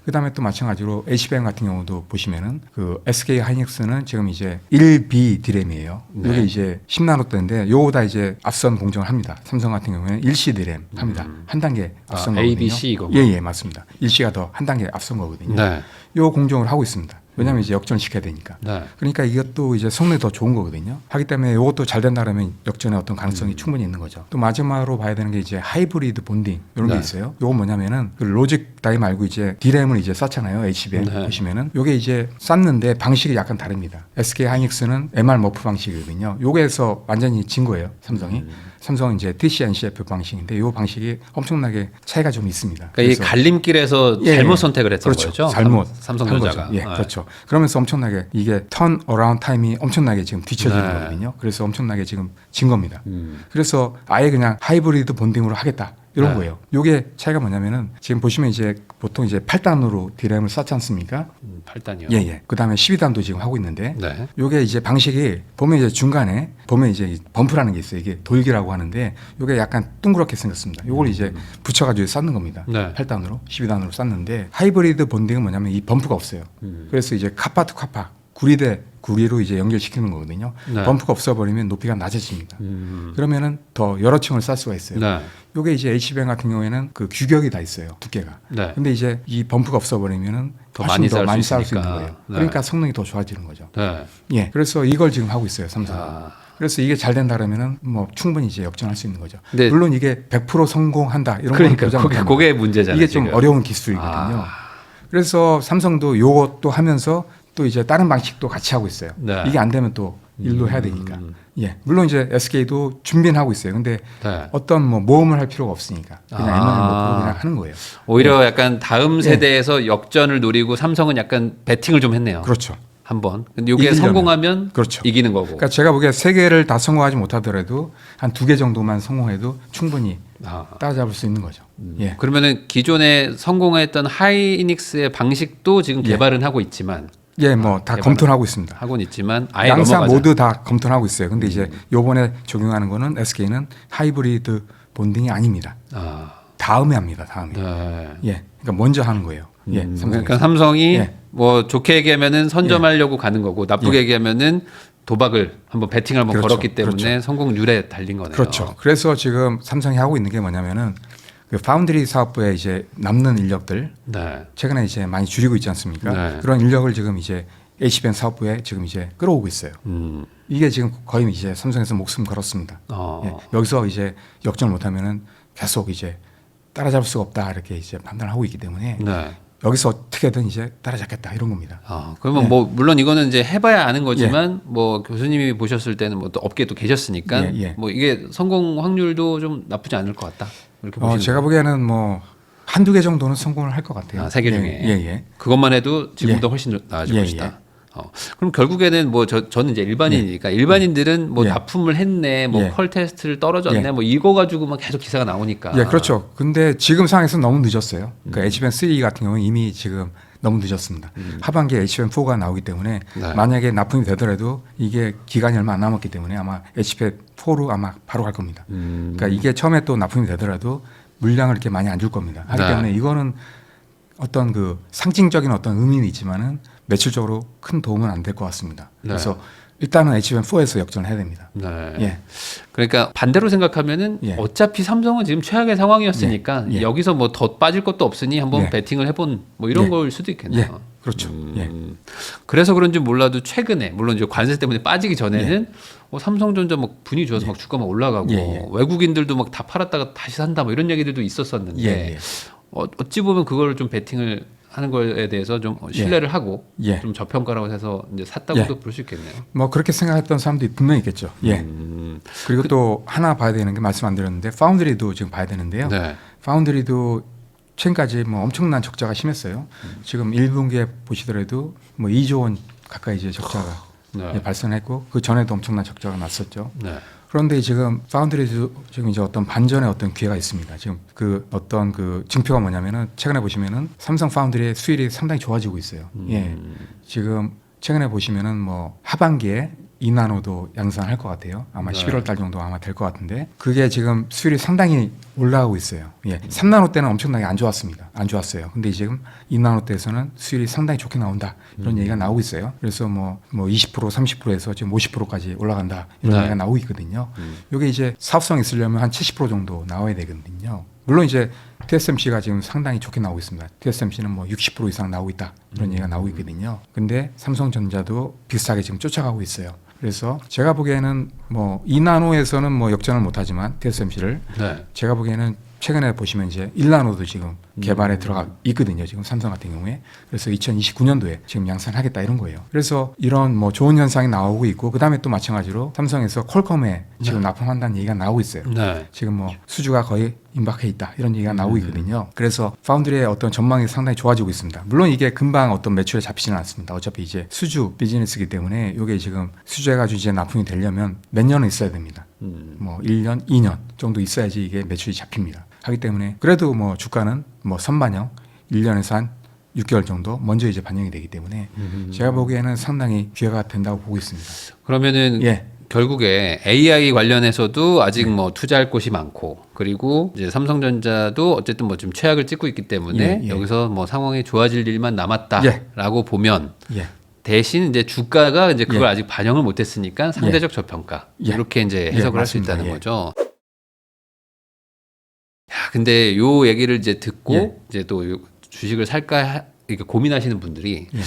그다음에 또 마찬가지로 HBM 같은 경우도 보시면은 그 SK 하이닉스는 지금 이제 1B 디램이에요. 네. 이게 이제 10나노대인데 요거보다 이제 앞선 공정을 합니다. 삼성 같은 경우에는 1C 디램 합니다. 한 단계 앞선 거거든요. A, B, C 이거. 예, 맞습니다. 1C가 더 한 단계 앞선 거거든요. 네. 요 공정을 하고 있습니다. 왜냐하면 이제 역전을 시켜야 되니까. 네. 그러니까 이것도 이제 성능이 더 좋은 거거든요. 하기 때문에 이것도 잘 된다면 역전의 어떤 가능성이 충분히 있는 거죠. 또 마지막으로 봐야 되는 게 이제 하이브리드 본딩 이런 게 네. 있어요. 요건 뭐냐면은 그 로직 다이 말고 이제 디램을 이제 쌓잖아요. HBM 네. 보시면은 요게 이제 쌓는데 방식이 약간 다릅니다. SK 하이닉스는 MR 머프 방식이거든요. 요게에서 완전히 진 거예요. 삼성이. 삼성은 이제 TC/NCF 방식인데 요 방식이 엄청나게 차이가 좀 있습니다. 그러니까 이 갈림길에서 예, 잘못 예. 선택을 했던 그렇죠. 거죠. 잘못 삼성전자가. 한 거죠. 예, 그렇죠. 그러면서 엄청나게 이게 턴 어라운드 타임이 엄청나게 지금 뒤처지는 네. 거거든요. 그래서 엄청나게 지금 진 겁니다. 그래서 아예 그냥 하이브리드 본딩으로 하겠다. 이런 네. 거예요. 요게 차이가 뭐냐면은 지금 보시면 이제 보통 이제 8단으로 디램을 쌓지 않습니까? 8단이요. 예, 예. 그다음에 12단도 지금 하고 있는데 네. 요게 이제 방식이 보면 이제 중간에 보면 이제 범프라는 게 있어요. 이게 돌기라고 하는데 요게 약간 둥그렇게 생겼습니다. 요걸 이제 붙여가지고 쌓는 겁니다. 네. 8단으로 12단으로 쌓는데 하이브리드 본딩은 뭐냐면 이 범프가 없어요. 그래서 이제 카파 투 카파 구리 대 구리로 이제 연결시키는 거거든요. 네. 범프가 없어버리면 높이가 낮아집니다. 그러면은 더 여러 층을 쌓을 수가 있어요. 네. 요게 이제 HBM 같은 경우에는 그 규격이 다 있어요. 두께가. 네. 근데 이제 이 범프가 없어버리면은 더 훨씬 많이 많이 쌓을 쌓을 수 수 있는 있으니까. 거예요. 네. 그러니까 성능이 더 좋아지는 거죠. 네. 예. 그래서 이걸 지금 하고 있어요. 삼성. 아. 그래서 이게 잘 된다 그러면은 뭐 충분히 이제 역전할 수 있는 거죠. 근데- 물론 이게 100% 성공한다 이런 그러니까 건 보장 그게 못합니다. 문제잖아요. 이게 좀 지금. 어려운 기술이거든요. 그래서 삼성도 요것도 하면서 또 이제 다른 방식도 같이 하고 있어요. 네. 이게 안 되면 또 일로 해야 되니까. 예. 물론 이제 SK도 준비는 하고 있어요. 근데 네. 어떤 뭐 모험을 할 필요가 없으니까 그냥 M&A 먹고 그냥 하는 거예요. 오히려 약간 다음 세대에서 역전을 노리고 삼성은 약간 배팅을 좀 했네요. 그렇죠. 한번. 근데 이게 이기려면. 성공하면 그렇죠. 이기는 거고. 그러니까 제가 보기에 세 개를 다 성공하지 못하더라도 한 2개 정도만 성공해도 충분히 아. 따라잡을 수 있는 거죠. 예. 그러면은 기존에 성공했던 하이닉스의 방식도 지금 개발은 하고 있지만 예, 뭐 다 개발은 검토를 하고 있습니다. 하고는 있지만 아예 양사 넘어가자. 모두 다 검토를 하고 있어요. 근데 이제 요번에 적용하는 거는 SK는 하이브리드 본딩이 아닙니다. 아, 다음에 합니다. 다음에. 네. 예. 그러니까 먼저 하는 거예요. 예. 삼성에서. 그러니까 삼성이 예. 뭐 좋게 얘기하면은 선점하려고 가는 거고 나쁘게 얘기하면은 도박을 한번 배팅을 한번 그렇죠. 걸었기 때문에 성공률에 달린 거네요. 그렇죠. 그래서 지금 삼성이 하고 있는 게 뭐냐면은 그 파운드리 사업부에 이제 남는 인력들 네. 최근에 이제 많이 줄이고 있지 않습니까? 네. 그런 인력을 지금 이제 HBM 사업부에 지금 이제 끌어오고 있어요. 이게 지금 거의 이제 삼성에서 목숨 걸었습니다. 어. 예. 여기서 이제 역전을 못하면은 계속 이제 따라잡을 수가 없다 이렇게 이제 판단을 하고 있기 때문에 네. 여기서 어떻게든 이제 따라잡겠다 이런 겁니다. 그러면 예. 뭐 물론 이거는 이제 해봐야 아는 거지만 뭐 교수님이 보셨을 때는 뭐 또 업계에 또 계셨으니까 예, 예. 뭐 이게 성공 확률도 좀 나쁘지 않을 것 같다. 이렇게 보시는 제가 보기에는 뭐 한두 개 정도는 성공을 할 것 같아요. 세 개 예, 중에 예, 예. 그것만 해도 지금보다 예. 훨씬 나아질 예, 것이다. 예. 그럼 결국에는 뭐 저는 이제 일반인이니까 일반인들은 뭐 예. 납품을 했네, 뭐 예. 퀄 테스트를 떨어졌네, 예. 뭐 이거 가지고만 계속 기사가 나오니까. 예, 그렇죠. 근데 지금 상황에서 너무 늦었어요. 그러니까 HBM3 같은 경우는 이미 지금 너무 늦었습니다. 하반기에 HBM4가 나오기 때문에 네. 만약에 납품이 되더라도 이게 기간이 얼마 안 남았기 때문에 아마 HBM4로 아마 바로 갈 겁니다. 그러니까 이게 처음에 또 납품이 되더라도 물량을 이렇게 많이 안 줄 겁니다. 하기 네. 때문에 이거는 어떤 그 상징적인 어떤 의미는 있지만은 매출적으로 큰 도움은 안 될 것 같습니다. 네. 그래서 일단은 HBM4에서 역전을 해야 됩니다. 네. 예. 그러니까 반대로 생각하면은 예. 어차피 삼성은 지금 최악의 상황이었으니까 예. 예. 여기서 뭐 더 빠질 것도 없으니 한번 예. 배팅을 해본 뭐 이런 예. 걸 수도 있겠네요. 예. 그렇죠. 예. 그래서 그런지 몰라도 최근에 물론 이제 관세 때문에 빠지기 전에는 삼성전자 막 분위기 좋아서 막 주가 막 올라가고 예, 예. 외국인들도 막 다 팔았다가 다시 산다 뭐 이런 얘기들도 있었었는데 예, 예. 어찌 보면 그걸 좀 배팅을 하는 거에 대해서 좀 신뢰를 하고 예. 좀 저평가라고 해서 이제 샀다고도 예. 볼 수 있겠네요. 뭐 그렇게 생각했던 사람들이 분명히 있겠죠. 예. 그리고 또 하나 봐야 되는 게 말씀 안 드렸는데 파운드리도 지금 봐야 되는데요. 네. 파운드리도 최근까지 뭐 엄청난 적자가 심했어요. 지금 1분기에 보시더라도 뭐 2조 원 가까이 이제 적자가 네. 발생했고 그 전에도 엄청난 적자가 났었죠. 네. 그런데 지금 파운드리도 지금 이제 어떤 반전의 어떤 기회가 있습니다. 지금 그 어떤 그 징표가 뭐냐면은 최근에 보시면은 삼성 파운드리의 수율이 상당히 좋아지고 있어요. 예. 지금 최근에 보시면은 뭐 하반기에 2나노도 양산할 것 같아요. 아마 네. 11월 달 정도 아마 될 것 같은데 그게 지금 수율이 상당히 올라가고 있어요. 예. 3나노 때는 엄청나게 안 좋았습니다. 안 좋았어요. 근데 지금 2나노 때에서는 수율이 상당히 좋게 나온다. 이런 얘기가 나오고 있어요. 그래서 뭐 20% 30%에서 지금 50%까지 올라간다. 이런 네. 얘기가 나오고 있거든요. 이게 이제 사업성이 있으려면 한 70% 정도 나와야 되거든요. 물론 이제 TSMC가 지금 상당히 좋게 나오고 있습니다. TSMC는 뭐 60% 이상 나오고 있다. 이런 얘기가 나오고 있거든요. 근데 삼성전자도 비슷하게 지금 쫓아가고 있어요. 그래서 제가 보기에는 뭐 2나노에서는 뭐 역전을 못하지만 TSMC를 네. 제가 보기에는 최근에 보시면 이제 1나노도 지금 개발에 들어가 있거든요. 지금 삼성 같은 경우에. 그래서 2029년도에 지금 양산하겠다 이런 거예요. 그래서 이런 뭐 좋은 현상이 나오고 있고 그다음에 또 마찬가지로 삼성에서 퀄컴에 지금 납품한다는 얘기가 나오고 있어요. 네. 지금 뭐 수주가 거의 임박해 있다 이런 얘기가 나오고 있거든요. 그래서 파운드리의 어떤 전망이 상당히 좋아지고 있습니다. 물론 이게 금방 어떤 매출에 잡히지는 않습니다. 어차피 이제 수주 비즈니스이기 때문에 이게 지금 수주해가지고 이제 납품이 되려면 몇 년은 있어야 됩니다. 뭐 1년, 2년 정도 있어야지 이게 매출이 잡힙니다. 하기 때문에 그래도 뭐 주가는 뭐 선반영 1년에서 한 6개월 정도 먼저 이제 반영이 되기 때문에 제가 보기에는 상당히 기회가 된다고 보고 있습니다. 그러면은 예. 결국에 AI 관련해서도 아직 뭐 투자할 곳이 많고 그리고 이제 삼성전자도 어쨌든 뭐 좀 최악을 찍고 있기 때문에 예. 여기서 뭐 상황이 좋아질 일만 남았다라고 보면 예. 대신 이제 주가가 이제 그걸 예. 아직 반영을 못했으니까 상대적 저평가 예. 이렇게 이제 예, 해석을 할 수 맞습니다. 있다는 예. 거죠. 야, 근데 요 얘기를 이제 듣고 예. 이제 또 요 주식을 살까 이렇게 고민하시는 분들이 예.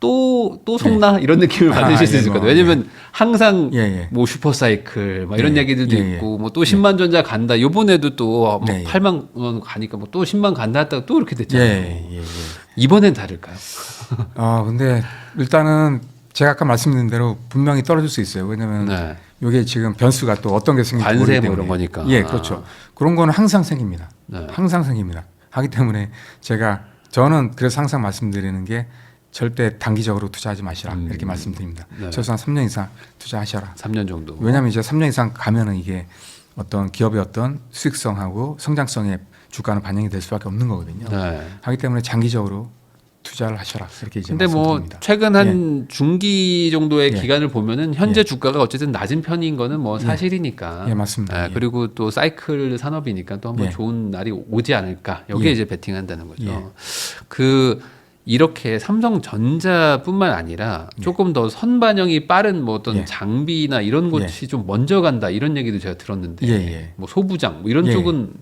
또 속나 이런 느낌을 받으실 수 예, 있을 뭐, 거예요. 왜냐면 항상 예, 예. 뭐 슈퍼사이클 막 이런 예, 얘기들도 예, 예. 있고 뭐 또 10만 전자 간다. 요번에도 또 뭐 네, 예. 8만 원 가니까 뭐 또 10만 간다 했다가 또 이렇게 됐잖아요. 예. 이번엔 다를까요? 근데 일단은 제가 아까 말씀드린 대로 분명히 떨어질 수 있어요. 왜냐면 네. 이게 지금 변수가 또 어떤 게 생길지 관세 모르기 뭐 때문에. 이런 거니까. 예, 그렇죠. 그런 거는 항상 생깁니다. 네. 항상 생깁니다. 하기 때문에 저는 그래서 항상 말씀드리는 게 절대 단기적으로 투자하지 마시라 이렇게 말씀드립니다. 네. 최소한 3년 이상 투자하셔라. 3년 정도. 왜냐하면 이제 3년 이상 가면은 이게 어떤 기업의 어떤 수익성하고 성장성에 주가는 반영이 될 수밖에 없는 거거든요. 네. 하기 때문에 장기적으로 투자를 하셔라 이렇게 이제 근데 뭐 말씀드립니다. 최근 한 중기 정도의 예. 기간을 보면은 현재 예. 주가가 어쨌든 낮은 편인 거는 뭐 사실이니까. 예, 맞습니다. 예. 그리고 또 사이클 산업이니까 또 한번 예. 좋은 날이 오지 않을까. 여기에 예. 이제 베팅한다는 거죠. 예. 이렇게 삼성전자뿐만 아니라 조금 더 선반영이 빠른 뭐 어떤 예. 장비나 이런 곳이 좀 먼저 간다 이런 얘기도 제가 들었는데 예. 뭐 소부장 뭐 이런 예. 쪽은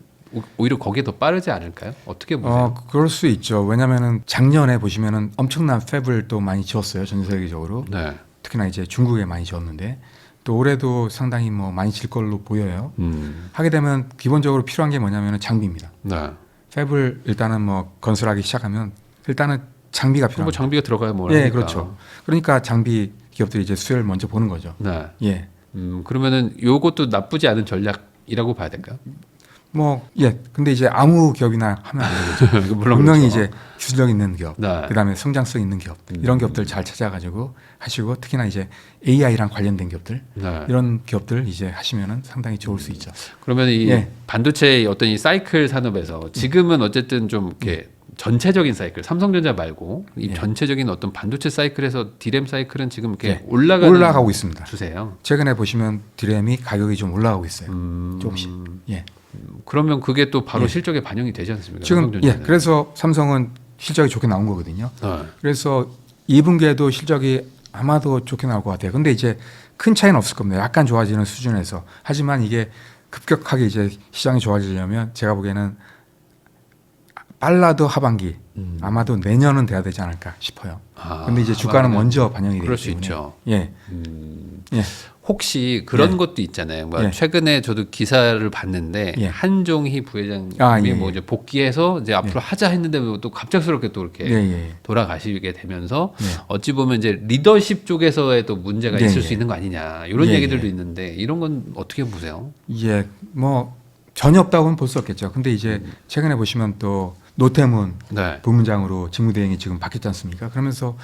오히려 거기에 더 빠르지 않을까요? 어떻게 보세요? 그럴 수 있죠. 왜냐하면은 작년에 보시면은 엄청난 팹을 또 많이 지었어요. 전 세계적으로. 네. 특히나 이제 중국에 많이 지었는데 또 올해도 상당히 뭐 많이 질 걸로 보여요. 하게 되면 기본적으로 필요한 게 뭐냐면은 장비입니다. 네. 팹을 일단은 뭐 건설하기 시작하면 일단은 장비가 뭐 필요합니다. 장비가 들어가야 뭘 예, 하니까. 그렇죠. 그러니까 장비 기업들이 이제 수혜를 먼저 보는 거죠. 네. 예. 그러면은 요것도 나쁘지 않은 전략이라고 봐야 될까요? 근데 이제 아무 기업이나 하면 안 되겠죠. 물론 분명히 그렇죠. 이제 기술력 있는 기업, 네. 그다음에 성장성 있는 기업, 이런 기업들 잘 찾아가지고 하시고 특히나 이제 AI랑 관련된 기업들 네. 이런 기업들 이제 하시면은 상당히 좋을 수 있죠. 그러면 이 예. 반도체의 어떤 이 사이클 산업에서 지금은 어쨌든 좀 이렇게 전체적인 사이클, 삼성전자 말고 이 예. 전체적인 어떤 반도체 사이클에서 디램 사이클은 지금 이렇게 예. 올라가는 올라가고 있습니다. 추세예요. 최근에 보시면 디램이 가격이 좀 올라가고 있어요. 조금씩. 예. 그러면 그게 또 바로 예. 실적에 반영이 되지 않습니까? 지금 삼성전자는. 그래서 삼성은 실적이 좋게 나온 거거든요. 네. 그래서 2분기에도 실적이 아마도 좋게 나올 것 같아요. 근데 이제 큰 차이는 없을 겁니다. 약간 좋아지는 수준에서. 하지만 이게 급격하게 이제 시장이 좋아지려면 제가 보기에는 빨라도 하반기, 아마도 내년은 돼야 되지 않을까 싶어요. 근데 이제 주가는 먼저 반영이 되기 그럴 수 때문에. 있죠. 예. 예. 혹시 그런 예. 것도 있잖아요. 뭐 예. 최근에 저도 기사를 봤는데 예. 한종희 부회장님이 예. 뭐 이제 복귀해서 이제 앞으로 하자 했는데 또 갑작스럽게 또 이렇게 예. 돌아가시게 되면서 예. 어찌 보면 이제 리더십 쪽에서의 또 문제가 예. 있을 예. 수 있는 거 아니냐 이런 예. 얘기들도 있는데 이런 건 어떻게 보세요? 뭐 전혀 없다고는 볼 수 없겠죠. 근데 이제 최근에 보시면 또 노태문 네. 부문장으로 직무대행이 지금 바뀌었지 않습니까? 그러면서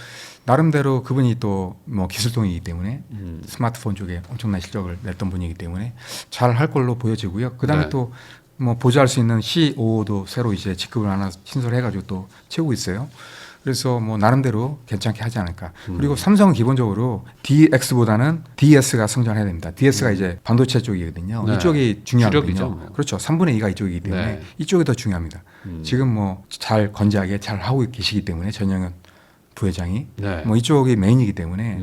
나름대로 그분이 또 뭐 기술통이기 때문에 스마트폰 쪽에 엄청난 실적을 냈던 분이기 때문에 잘 할 걸로 보여지고요. 그다음에 네. 또 뭐 보좌할 수 있는 COO도 새로 이제 직급을 하나 신설해가지고 또 채우고 있어요. 그래서 뭐 나름대로 괜찮게 하지 않을까. 그리고 삼성은 기본적으로 DX보다는 DS가 성장해야 됩니다. DS가 이제 반도체 쪽이거든요. 네. 이쪽이 중요하거든요. 주력이죠, 뭐. 그렇죠. 3분의 2가 이쪽이기 때문에 네. 이쪽이 더 중요합니다. 지금 뭐 잘 건재하게 잘 하고 계시기 때문에 전영현 부회장이 네. 뭐 이쪽이 메인이기 때문에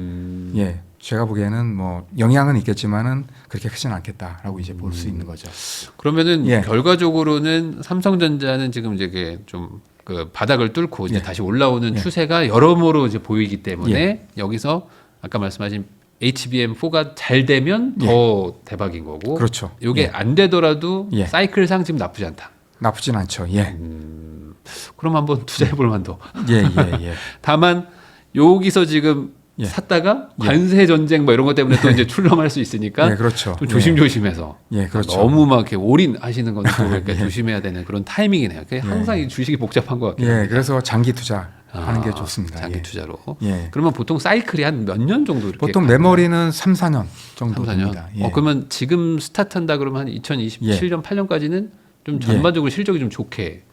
예 제가 보기에는 뭐 영향은 있겠지만은 그렇게 크지는 않겠다라고 이제 볼 수 있는 거죠. 그러면은 예. 결과적으로는 삼성전자는 지금 이제 좀 그 바닥을 뚫고 이제 예. 다시 올라오는 예. 추세가 여러모로 이제 보이기 때문에 예. 여기서 아까 말씀하신 HBM4가 잘 되면 더 대박인 거고. 그렇죠. 이게 예. 안 되더라도 예. 사이클상 지금 나쁘지 않다. 나쁘진 않죠. 예. 그럼 한번 투자해 볼 만도. 예, 예, 예. 다만 여기서 지금 예. 샀다가 관세 전쟁 뭐 이런 것 때문에 또 이제 출렁할 수 있으니까 예, 그렇죠. 좀 조심조심해서 예, 그렇죠. 너무 막 이렇게 올인하시는 건 또 이렇게 조심해야 되는 그런 타이밍이네요. 그게 항상 이 주식이 복잡한 것 같아요. 예, 그래서 장기 투자하는 게 좋습니다. 장기 예. 투자로. 예. 그러면 보통 사이클이 한 몇 년 정도 이렇게 보통 가나요? 메모리는 3, 4년 정도 3, 4년. 됩니다. 예. 그러면 지금 스타트한다 그러면 한 2027년 8년까지는 좀 전반적으로 실적이 좀 좋게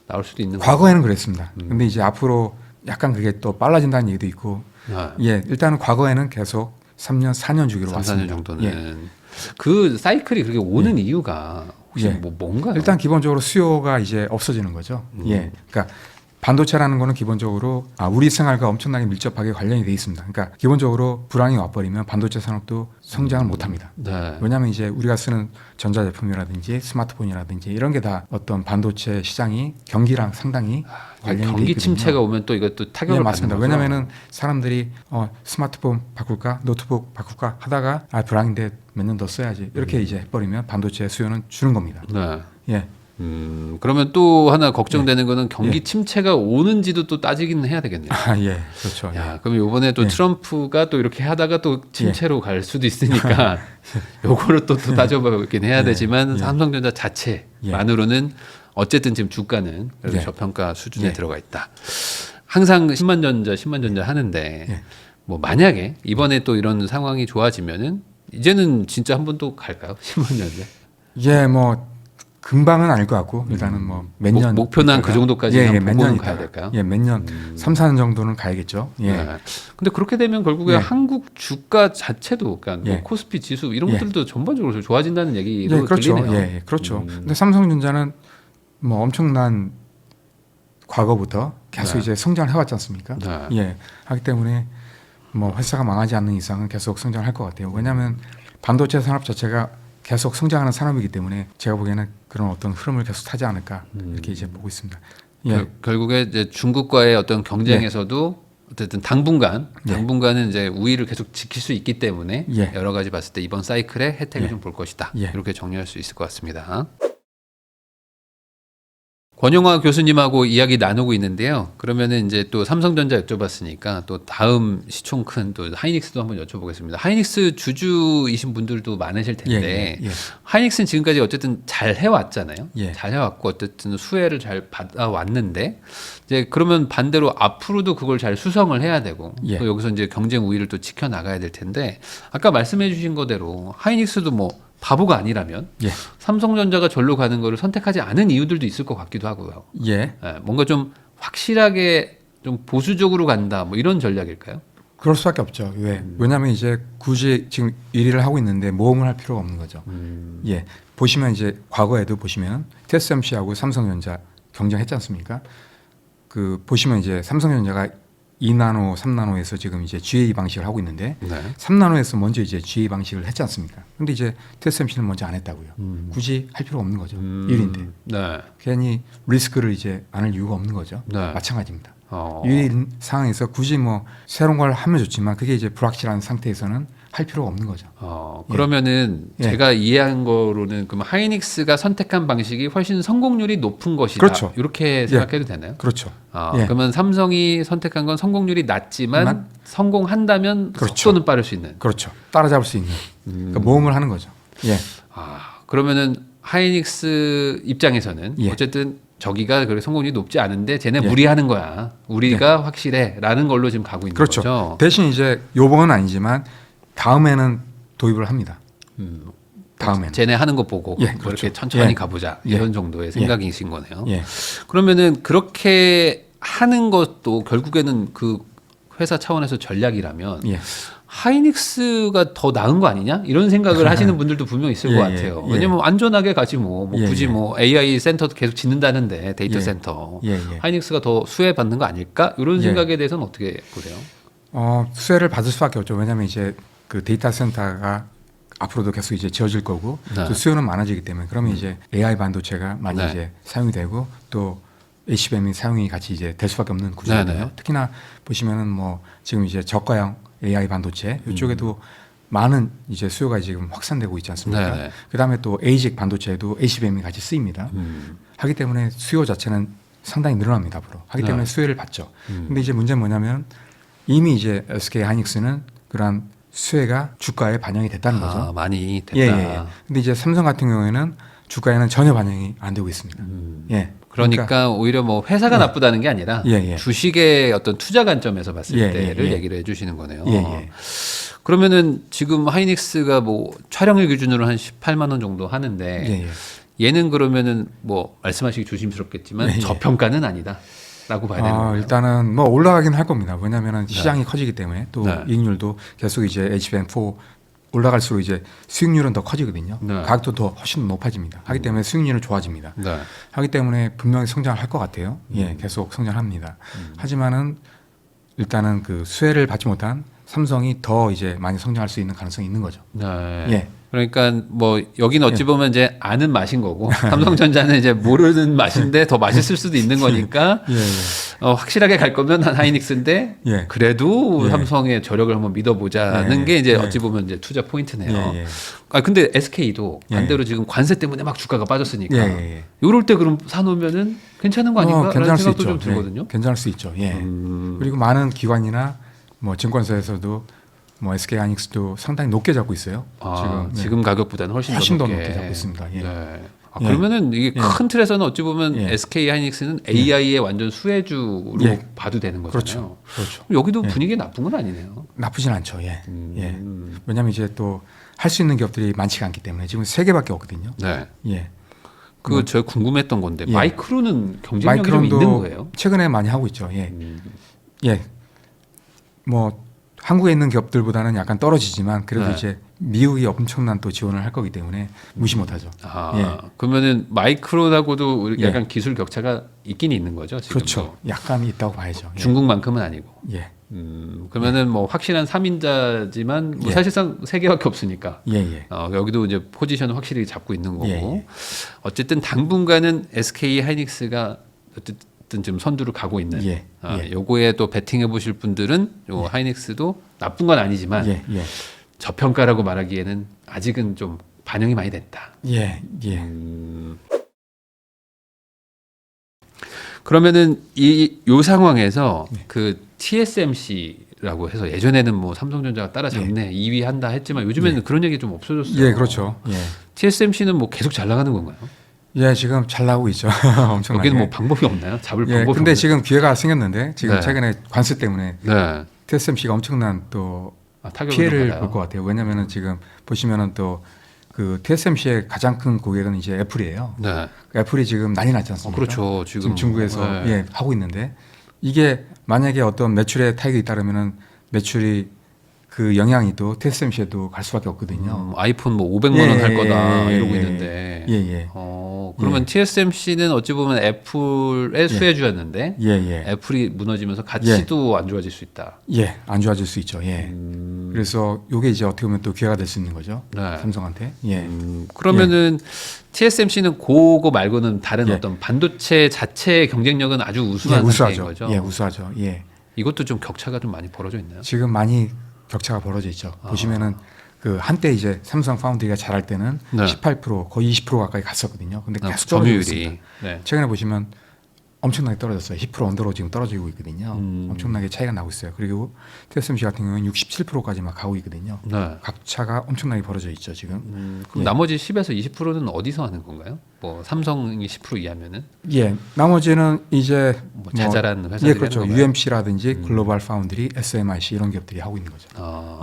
나올 수도 있는 거예요. 과거에는 그랬습니다. 근데 이제 앞으로 약간 그게 또 빨라진다는 얘기도 있고 예, 일단은 과거에는 계속 3년, 4년 주기로 3, 4년 왔습니다. 정도는 예. 그 사이클이 그렇게 오는 이유가 혹시 예. 뭐 뭔가요? 일단 기본적으로 수요가 이제 없어지는 거죠. 예. 그러니까 반도체라는 거는 기본적으로 우리 생활과 엄청나게 밀접하게 관련이 돼 있습니다. 그러니까 기본적으로 불황이 와버리면 반도체 산업도 성장을 못 합니다. 네. 왜냐하면 이제 우리가 쓰는 전자제품이라든지 스마트폰이라든지 이런 게 다 어떤 반도체 시장이 경기랑 상당히 관련이 돼 경기 있거든요. 침체가 오면 또 이것도 타격을 예, 받는 맞습니다. 거죠. 왜냐하면은 사람들이 스마트폰 바꿀까, 노트북 바꿀까 하다가 불황인데 몇 년 더 써야지 이렇게 이제 해버리면 반도체 수요는 주는 겁니다. 네. 예, 그러면 또 하나 걱정되는 거는 경기 침체가 오는지도 또 따지긴 해야 되겠네요. 예, 그렇죠. 예. 야, 그럼 이번에 또 예. 트럼프가 또 이렇게 하다가 또 침체로 갈 수도 있으니까 요거를 또 따져보긴 해야 되지만 예. 삼성전자 자체만으로는 어쨌든 지금 주가는 그래도 예. 저평가 수준에 예. 들어가 있다. 항상 10만 전자 하는데 예. 뭐 만약에 이번에 또 이런 상황이 좋아지면은 이제는 진짜 한 번 또 갈까요? 10만 전자. 예, 뭐 금방은 아닐 것 같고 일단은 뭐 몇 년 목표는 한그 정도까지 몇 보고는 년 가야 있다가, 될까요? 예, 몇 년, 3, 4년 정도는 가야겠죠. 예. 네. 근데 그렇게 되면 결국에 예. 한국 주가 자체도 그러니까 예. 뭐 코스피 지수 이런 예. 것들도 전반적으로 좀 좋아진다는 얘기로 예, 그렇죠. 들리네요. 예, 그렇죠. 근데 삼성전자는 뭐 엄청난 과거부터 계속 네. 이제 성장을 해왔지 않습니까? 네. 예, 하기 때문에 뭐 회사가 망하지 않는 이상은 계속 성장할 것 같아요. 왜냐하면 반도체 산업 자체가 계속 성장하는 산업이기 때문에 제가 보기에는 그런 어떤 흐름을 계속 타지 않을까 이렇게 이제 보고 있습니다. 예, 결국에 이제 중국과의 어떤 경쟁에서도 어쨌든 당분간은 이제 우위를 계속 지킬 수 있기 때문에 예. 여러 가지 봤을 때 이번 사이클에 혜택을 예. 좀 볼 것이다. 예. 이렇게 정리할 수 있을 것 같습니다. 권영화 교수님하고 이야기 나누고 있는데요. 그러면은 이제 또 삼성전자 여쭤봤으니까 또 다음 시총 큰 또 하이닉스도 한번 여쭤보겠습니다. 하이닉스 주주이신 분들도 많으실 텐데 예. 하이닉스는 지금까지 어쨌든 잘 해왔잖아요. 예. 잘 해왔고 어쨌든 수혜를 잘 받아왔는데 이제 그러면 반대로 앞으로도 그걸 잘 수성을 해야 되고 예. 또 여기서 이제 경쟁 우위를 또 지켜 나가야 될 텐데 아까 말씀해주신 거대로 하이닉스도 뭐 바보가 아니라면 예. 삼성전자가 절로 가는 거를 선택하지 않은 이유들도 있을 것 같기도 하고요. 예. 뭔가 좀 확실하게 좀 보수적으로 간다 뭐 이런 전략일까요? 그럴 수밖에 없죠. 왜? 왜냐하면 이제 굳이 지금 1위를 하고 있는데 모험을 할 필요가 없는 거죠. 예. 보시면 이제 과거에도 보시면 TSMC하고 삼성전자 경쟁했지 않습니까? 그 보시면 이제 삼성전자가 2나노, 3나노에서 지금 이제 GA 방식을 하고 있는데 네. 3나노에서 먼저 이제 GA 방식을 했지 않습니까? 근데 이제 TSMC는 먼저 안 했다고요. 굳이 할 필요가 없는 거죠. 1위인데. 네. 괜히 리스크를 이제 안 할 이유가 없는 거죠. 네. 마찬가지입니다. 어. 유일 상황에서 굳이 뭐 새로운 걸 하면 좋지만 그게 이제 불확실한 상태에서는 할 필요가 없는 거죠. 그러면은 예. 제가 이해한 거로는 그럼 하이닉스가 선택한 방식이 훨씬 성공률이 높은 것이다. 그렇죠. 이렇게 생각해도 되나요? 그렇죠. 예. 그러면 삼성이 선택한 건 성공률이 낮지만 성공한다면 그렇죠. 속도는 빠를 수 있는. 그렇죠. 따라잡을 수 있는 그러니까 모험을 하는 거죠. 예. 그러면은 하이닉스 입장에서는 예. 어쨌든 저기가 그렇게 성공률이 높지 않은데 쟤네 예. 무리하는 거야. 우리가 확실해라는 걸로 지금 가고 있는 그렇죠. 거죠. 대신 이제 요번은 아니지만 다음에는 도입을 합니다. 다음에는. 쟤네 하는 거 보고 예, 뭐 그렇죠. 이렇게 천천히 예. 가보자 예. 이런 정도의 생각이신 거네요. 예. 그러면은 그렇게 하는 것도 결국에는 그 회사 차원에서 전략이라면 예. 하이닉스가 더 나은 거 아니냐 이런 생각을 하시는 분들도 분명 있을 예, 것 같아요. 예. 왜냐면 안전하게 가지 뭐 예, 굳이 예. 뭐 AI 센터 계속 짓는다는데 데이터 예. 센터 예, 예. 하이닉스가 더 수혜 받는 거 아닐까 이런 예. 생각에 대해서는 어떻게 보세요? 수혜를 받을 수밖에 없죠. 왜냐하면 이제 그 데이터 센터가 앞으로도 계속 이제 지어질 거고 네. 또 수요는 많아지기 때문에 그러면 이제 AI 반도체가 많이 네. 이제 사용이 되고 또 HBM이 사용이 같이 이제 될 수밖에 없는 구조거든요. 네, 네. 특히나 보시면은 뭐 지금 이제 저가형 AI 반도체 이쪽에도 많은 이제 수요가 지금 확산되고 있지 않습니까? 네, 네. 그다음에 또 ASIC 반도체에도 HBM이 같이 쓰입니다. 하기 때문에 수요 자체는 상당히 늘어납니다 앞으로. 하기 때문에 네. 수혜를 받죠. 근데 이제 문제는 뭐냐면 이미 이제 SK 하이닉스는 그러한 수혜가 주가에 반영이 됐다는 거죠. 많이 됐다. 예, 예. 근데 이제 삼성 같은 경우에는 주가에는 전혀 반영이 안 되고 있습니다. 예. 그러니까 오히려 뭐 회사가 예. 나쁘다는 게 아니라 예, 예. 주식의 어떤 투자 관점에서 봤을 예, 때를 예, 예. 얘기를 해주시는 거네요. 예, 예. 그러면은 지금 하이닉스가 뭐 촬영일 기준으로 한 18만 원 정도 하는데 예, 예. 얘는 그러면은 뭐 말씀하시기 조심스럽겠지만 예, 예. 저평가는 아니다라고 봐야 되는 거예요. 일단은 뭐 올라가긴 할 겁니다. 왜냐하면 시장이 커지기 때문에 또 네. 이익률도 계속 이제 HBM4 올라갈수록 이제 수익률은 더 커지거든요. 네. 가격도 더 훨씬 높아집니다. 하기 때문에 수익률은 좋아집니다. 네. 하기 때문에 분명히 성장을 할 것 같아요. 예, 계속 성장합니다. 하지만은 일단은 그 수혜를 받지 못한 삼성이 더 이제 많이 성장할 수 있는 가능성이 있는 거죠. 네. 예. 그러니까 뭐 여기는 어찌 보면 이제 아는 맛인 거고 삼성전자는 이제 모르는 맛인데 더 맛있을 수도 있는 거니까 예, 예. 확실하게 갈 거면 한 하이닉스인데 예. 그래도 예. 삼성의 저력을 한번 믿어보자는 예. 게 이제 예. 어찌 보면 이제 투자 포인트네요. 예, 예. 아 근데 SK도 예. 반대로 지금 관세 때문에 막 주가가 빠졌으니까 예, 예, 예. 요럴 때 그럼 사놓으면은 괜찮은 거 아닌가라는 괜찮을 수 생각도 있죠. 좀 들거든요. 예, 괜찮을 수 있죠. 예. 그리고 많은 기관이나 뭐 증권사에서도 뭐 SK 하이닉스도 상당히 높게 잡고 있어요. 지금 가격보다는 훨씬 더 더 높게. 높게 잡고 있습니다. 예. 네. 예. 그러면은 이게 예. 큰 틀에서는 어찌 보면 예. SK 하이닉스는 AI의 완전 수혜주로 예. 봐도 되는 거잖아요. 그렇죠. 그렇죠. 그럼 여기도 예. 분위기 나쁜 건 아니네요. 나쁘진 않죠. 예. 예. 왜냐하면 이제 또 할 수 있는 기업들이 많지가 않기 때문에 지금 3개밖에 없거든요. 네. 예. 그 저 궁금했던 건데 예. 마이크론은 경쟁력이 좀 있는 거예요? 최근에 많이 하고 있죠. 예. 예. 뭐 한국에 있는 기업들보다는 약간 떨어지지만 그래도 네. 이제 미국이 엄청난 또 지원을 할 거기 때문에 무시 못하죠. 예. 그러면은 마이크론하고도 예. 약간 기술 격차가 있긴 있는 거죠. 지금도. 그렇죠. 약간 있다고 봐야죠. 예. 중국만큼은 아니고. 예. 그러면은 뭐 확실한 3인자지만 뭐 예. 사실상 3개밖에 없으니까. 예, 예. 여기도 이제 포지션을 확실히 잡고 있는 거고. 예, 예. 어쨌든 당분간은 SK 하이닉스가 어쨌든 지금 선두를 가고 있는. 예, 예. 요거에 또 베팅해 보실 분들은 요 하이닉스도 나쁜 건 아니지만 예, 예. 저평가라고 말하기에는 아직은 좀 반영이 많이 됐다. 예, 예. 그러면은 요 상황에서 네. 그 TSMC라고 해서 예전에는 뭐 삼성전자가 따라잡네 2위 한다 했지만 요즘에는 그런 얘기 좀 없어졌어요. 예, 그렇죠. 예. TSMC는 뭐 계속 잘 나가는 건가요? 예, 지금 잘 나오고 있죠. 엄청나게. 여기는 뭐 방법이 없나요? 잡을 예, 방법이 근데 없나요? 지금 기회가 생겼는데 지금 네. 최근에 관세 때문에 네. TSMC가 엄청난 또 타격을 피해를 받아요. 볼 것 같아요. 왜냐하면은 지금 보시면은 또 그 TSMC의 가장 큰 고객은 이제 애플이에요. 네. 애플이 지금 난리 났지 않습니까? 그렇죠. 지금 중국에서 네. 예, 하고 있는데 이게 만약에 어떤 매출에 타격이 있다면은 매출이 그 영향이 또 TSMC에도 갈 수밖에 없거든요. 아이폰 뭐 500만 원 할 거다 예, 이러고 예, 있는데. 예, 예. 그러면 TSMC는 어찌 보면 애플의 수혜주였는데 예, 예. 애플이 무너지면서 가치도 안 좋아질 수 있다. 예, 안 좋아질 수 있죠. 예. 그래서 이게 이제 어떻게 보면 또 기회가 될 수 있는 거죠. 네. 삼성한테. 예. 그러면은 TSMC는 그거 말고는 다른 예. 어떤 반도체 자체의 경쟁력은 아주 예, 우수한 우수하죠. 상태인 거죠. 예, 우수하죠. 예. 이것도 좀 격차가 좀 많이 벌어져 있나요? 지금 많이 격차가 벌어져 있죠. 보시면은 그 한때 이제 삼성 파운드리가 잘할 때는 네. 18% 거의 20% 가까이 갔었거든요. 근데 계속 떨어지고 있습니다. 점유율이. 네. 최근에 보시면 엄청나게 떨어졌어요. 10% 언더로 지금 떨어지고 있거든요. 엄청나게 차이가 나고 있어요. 그리고 TSMC 같은 경우는 67%까지 막 가고 있거든요. 네. 격차가 엄청나게 벌어져 있죠 지금. 그럼 예. 나머지 10에서 20%는 어디서 하는 건가요? 뭐 삼성이 10% 이하면은 예, 나머지는 이제 뭐 자잘한 회사들이 예, 그렇죠. 하는 건가요? UMC라든지 글로벌 파운드리, SMIC 이런 기업들이 하고 있는 거죠.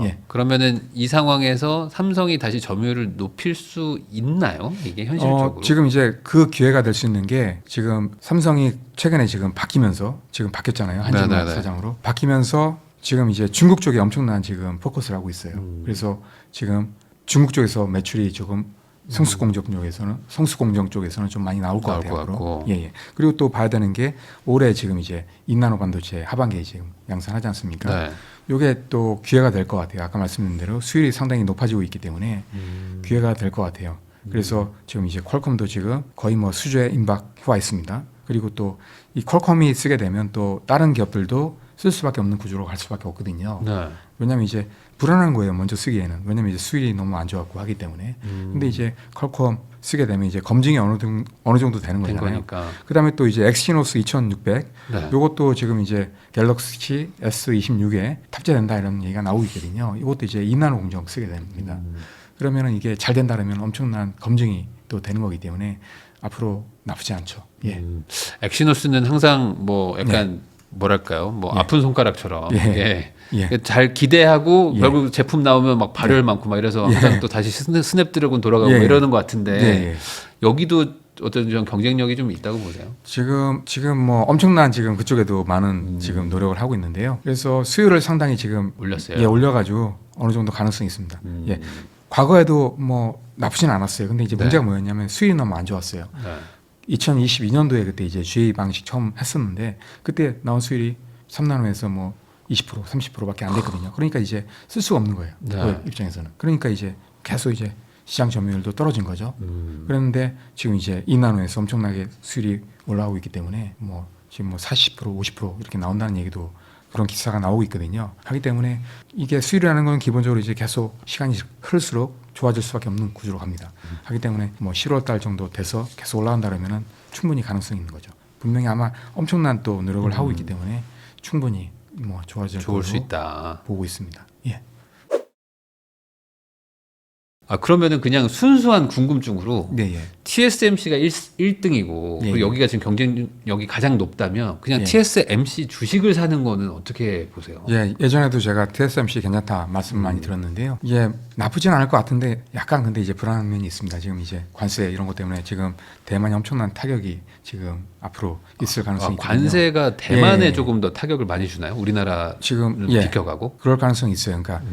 예. 그러면은 이 상황에서 삼성이 다시 점유율을 높일 수 있나요? 이게 현실적으로? 지금 이제 그 기회가 될 수 있는 게 지금 삼성이 최근에 지금 바뀌면서 지금 바뀌었잖아요. 한진만 네네네. 사장으로 바뀌면서 지금 이제 중국 쪽에 엄청난 지금 포커스를 하고 있어요. 그래서 지금 중국 쪽에서 매출이 조금 성수공정 쪽에서는 좀 많이 나올 것 나올 같아요. 것 앞으로. 같고. 예, 예. 그리고 또 봐야 되는 게 올해 지금 이제 인나노 반도체 하반기에 지금 양산하지 않습니까? 네. 이게 또 기회가 될 것 같아요. 아까 말씀드린 대로 수율이 상당히 높아지고 있기 때문에 기회가 될 것 같아요. 그래서 지금 이제 퀄컴도 지금 거의 뭐 수주에 임박해와 있습니다. 그리고 또 이 퀄컴이 쓰게 되면 또 다른 기업들도 쓸 수밖에 없는 구조로 갈 수밖에 없거든요. 네. 왜냐하면 이제 불안한 거예요. 먼저 쓰기에는. 왜냐하면 이제 수율이 너무 안 좋았고 하기 때문에. 근데 이제 퀄컴 쓰게 되면 이제 검증이 어느 정도 되는 된 거잖아요. 거니까. 그다음에 또 이제 엑시노스 2600 네. 이것도 지금 이제 갤럭시 S26에 탑재된다 이런 얘기가 나오고 있거든요. 이것도 이제 2나노 공정 쓰게 됩니다. 그러면은 이게 잘 된다면 엄청난 검증이 또 되는 거기 때문에 앞으로 나쁘지 않죠. 예. 엑시노스는 항상 뭐 약간 뭐랄까요? 뭐 예. 아픈 손가락처럼 예. 예. 잘 기대하고 예. 결국 제품 나오면 막 발열 많고 막 이래서 항상 또 다시 스냅드래곤 돌아가고 뭐 이러는 것 같은데 예. 여기도 어떤 좀 경쟁력이 좀 있다고 보세요? 지금 뭐 엄청난 지금 그쪽에도 많은 지금 노력을 하고 있는데요. 그래서 수요를 상당히 지금 올렸어요. 예, 올려가지고 어느 정도 가능성이 있습니다. 예. 과거에도 뭐 나쁘진 않았어요. 근데 이제 문제가 뭐였냐면 수율이 너무 안 좋았어요. 네. 2022년도에 그때 이제 GA 방식 처음 했었는데 그때 나온 수율이 3나노에서 뭐 20% 30%밖에 안 됐거든요. 그러니까 이제 쓸 수가 없는 거예요. 네. 그 입장에서는. 그러니까 이제 계속 이제 시장 점유율도 떨어진 거죠. 그런데 지금 이제 2나노에서 엄청나게 수율이 올라오고 있기 때문에 뭐 지금 뭐 40% 50% 이렇게 나온다는 얘기도 그런 기사가 나오고 있거든요. 하기 때문에 이게 수율이라는 건 기본적으로 이제 계속 시간이 흐를수록 좋아질 수밖에 없는 구조로 갑니다. 하기 때문에 뭐 10월 달 정도 돼서 계속 올라간다 그러면은 충분히 가능성이 있는 거죠. 분명히 아마 엄청난 또 노력을 하고 있기 때문에 충분히 뭐 좋을 수 있다. 보고 있습니다. 예. 그러면은 그냥 순수한 궁금증으로 네, 예. TSMC가 1등이고 예, 그리고 예. 여기가 지금 경쟁력이 가장 높다면 그냥 예. TSMC 주식을 사는 거는 어떻게 보세요? 예, 예전에도 제가 TSMC 괜찮다 말씀 많이 들었는데요. 이게 나쁘진 않을 것 같은데 약간 근데 이제 불안한 면이 있습니다. 지금 이제 관세 이런 것 때문에 지금 대만이 엄청난 타격이 지금 앞으로 있을 가능성이 있거든요. 관세가 대만에 예. 조금 더 타격을 많이 주나요? 우리나라 지금 예, 비켜가고? 그럴 가능성이 있어요. 그러니까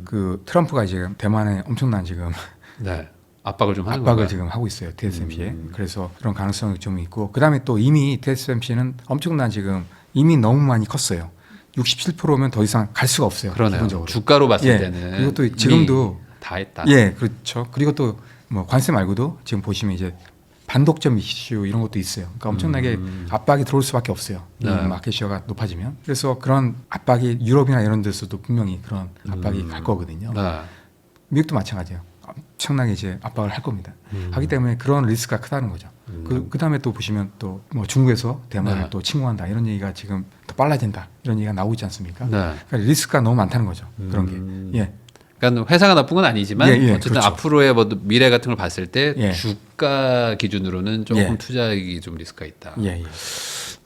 그 트럼프가 지금 대만에 엄청난 지금 네. 압박을 좀 하는 압박을 건가요? 지금 하고 있어요. TSMC에. 그래서 그런 가능성이 좀 있고 그다음에 또 이미 TSMC는 엄청난 지금 이미 너무 많이 컸어요. 67%면 더 이상 갈 수가 없어요. 그러네요. 기본적으로. 주가로 봤을 예. 때는 그리고 또 이미 지금도 다 했다. 예, 그렇죠. 그리고 또 뭐 관세 말고도 지금 보시면 이제 반독점 이슈 이런 것도 있어요. 그러니까 엄청나게 압박이 들어올 수밖에 없어요. 이 네. 마켓시어가 높아지면. 그래서 그런 압박이 유럽이나 이런 데서도 분명히 그런 압박이 갈 거거든요. 네. 미국도 마찬가지예요. 엄청나게 이제 압박을 할 겁니다. 하기 때문에 그런 리스크가 크다는 거죠. 그다음에 또 보시면 또 뭐 중국에서 대만을 네. 또 침공한다 이런 얘기가 지금 더 빨라진다 이런 얘기가 나오고 있지 않습니까? 네. 그러니까 리스크가 너무 많다는 거죠. 그런 게. 예. 그러니까 회사가 나쁜 건 아니지만 예, 예, 어쨌든 그렇죠. 앞으로의 뭐 미래 같은 걸 봤을 때 예. 주가 기준으로는 조금 예. 투자액이 좀 리스크가 있다. 예, 예.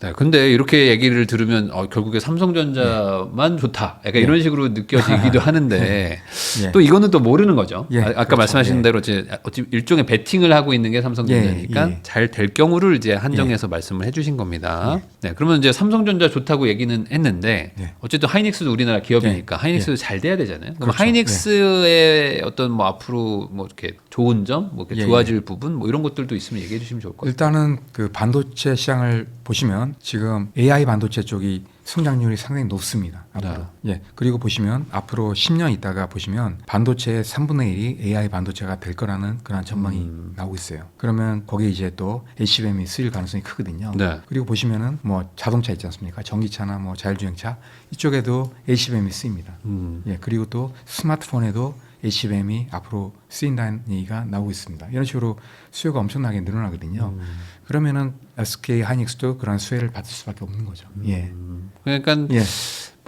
네, 근데 이렇게 얘기를 들으면 결국에 삼성전자만 좋다. 약간 이런 식으로 느껴지기도 하는데 예. 또 이거는 또 모르는 거죠. 예, 아까 그렇죠. 말씀하신 예. 대로 이제 어찌 일종의 베팅을 하고 있는 게 삼성전자니까 예, 예. 잘 될 경우를 이제 한정해서 말씀을 해주신 겁니다. 네, 그러면 이제 삼성전자 좋다고 얘기는 했는데 예. 어쨌든 하이닉스도 우리나라 기업이니까 예. 하이닉스도 잘 돼야 되잖아요. 그럼 그렇죠. 하이닉스의 어떤 뭐 앞으로 뭐 이렇게 좋은 점, 뭐 이렇게 예, 좋아질 부분, 뭐 이런 것들도 있으면 얘기해 주시면 좋을 것 같아요. 일단은 그 반도체 시장을 보시면 지금 AI 반도체 쪽이 성장률이 상당히 높습니다. 앞으로. 예. 그리고 보시면 앞으로 10년 있다가 보시면 반도체의 3분의 1이 AI 반도체가 될 거라는 그런 전망이 나오고 있어요. 그러면 거기에 이제 또 HBM이 쓰일 가능성이 크거든요. 네. 그리고 보시면은 뭐 자동차 있지 않습니까? 전기차나 뭐 자율주행차 이쪽에도 HBM이 쓰입니다. 예. 그리고 또 스마트폰에도 HBM이 앞으로 쓰인다는 얘기가 나오고 있습니다. 이런 식으로 수요가 엄청나게 늘어나거든요. 그러면은 SK 하이닉스도 그런 수혜를 받을 수밖에 없는 거죠. 예. 그러니까 예.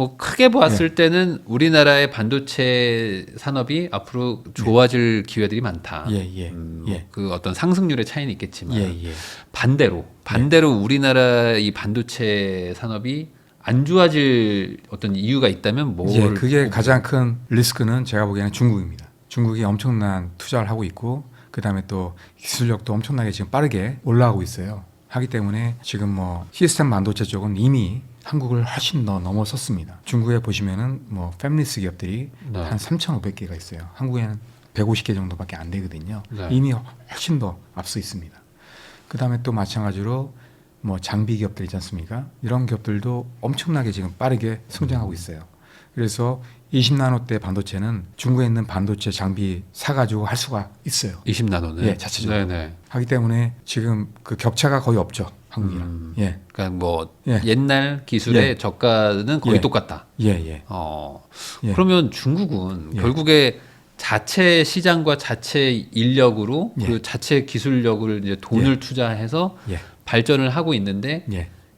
뭐 크게 봤을 때는 우리나라의 반도체 산업이 앞으로 좋아질 기회들이 많다. 그 어떤 상승률의 차이는 있겠지만 반대로 우리나라 이 반도체 산업이 안 좋아질 어떤 이유가 있다면 뭘? 그게 가장 큰 리스크는 제가 보기에는 중국입니다. 중국이 엄청난 투자를 하고 있고 그다음에 또 기술력도 엄청나게 지금 빠르게 올라가고 있어요. 하기 때문에 지금 뭐 시스템 반도체 쪽은 이미 한국을 훨씬 더 넘어섰습니다. 중국에 보시면은 뭐 패밀리스 기업들이 한 3,500개가 있어요. 한국에는 150개 정도밖에 안 되거든요. 이미 훨씬 더 앞서 있습니다. 그다음에 또 마찬가지로 뭐 장비 기업들 있지 않습니까? 이런 기업들도 엄청나게 지금 빠르게 성장하고 있어요. 그래서 20나노대 반도체는 중국에 있는 반도체 장비 사가지고 할 수가 있어요. 20나노는? 자체적으로. 하기 때문에 지금 그 격차가 거의 없죠. 한국이랑. 그러니까 뭐 옛날 기술의 저가는 거의 똑같다. 그러면 중국은 결국에 자체 시장과 자체 인력으로 그 자체 기술력을 이제 돈을 투자해서 발전을 하고 있는데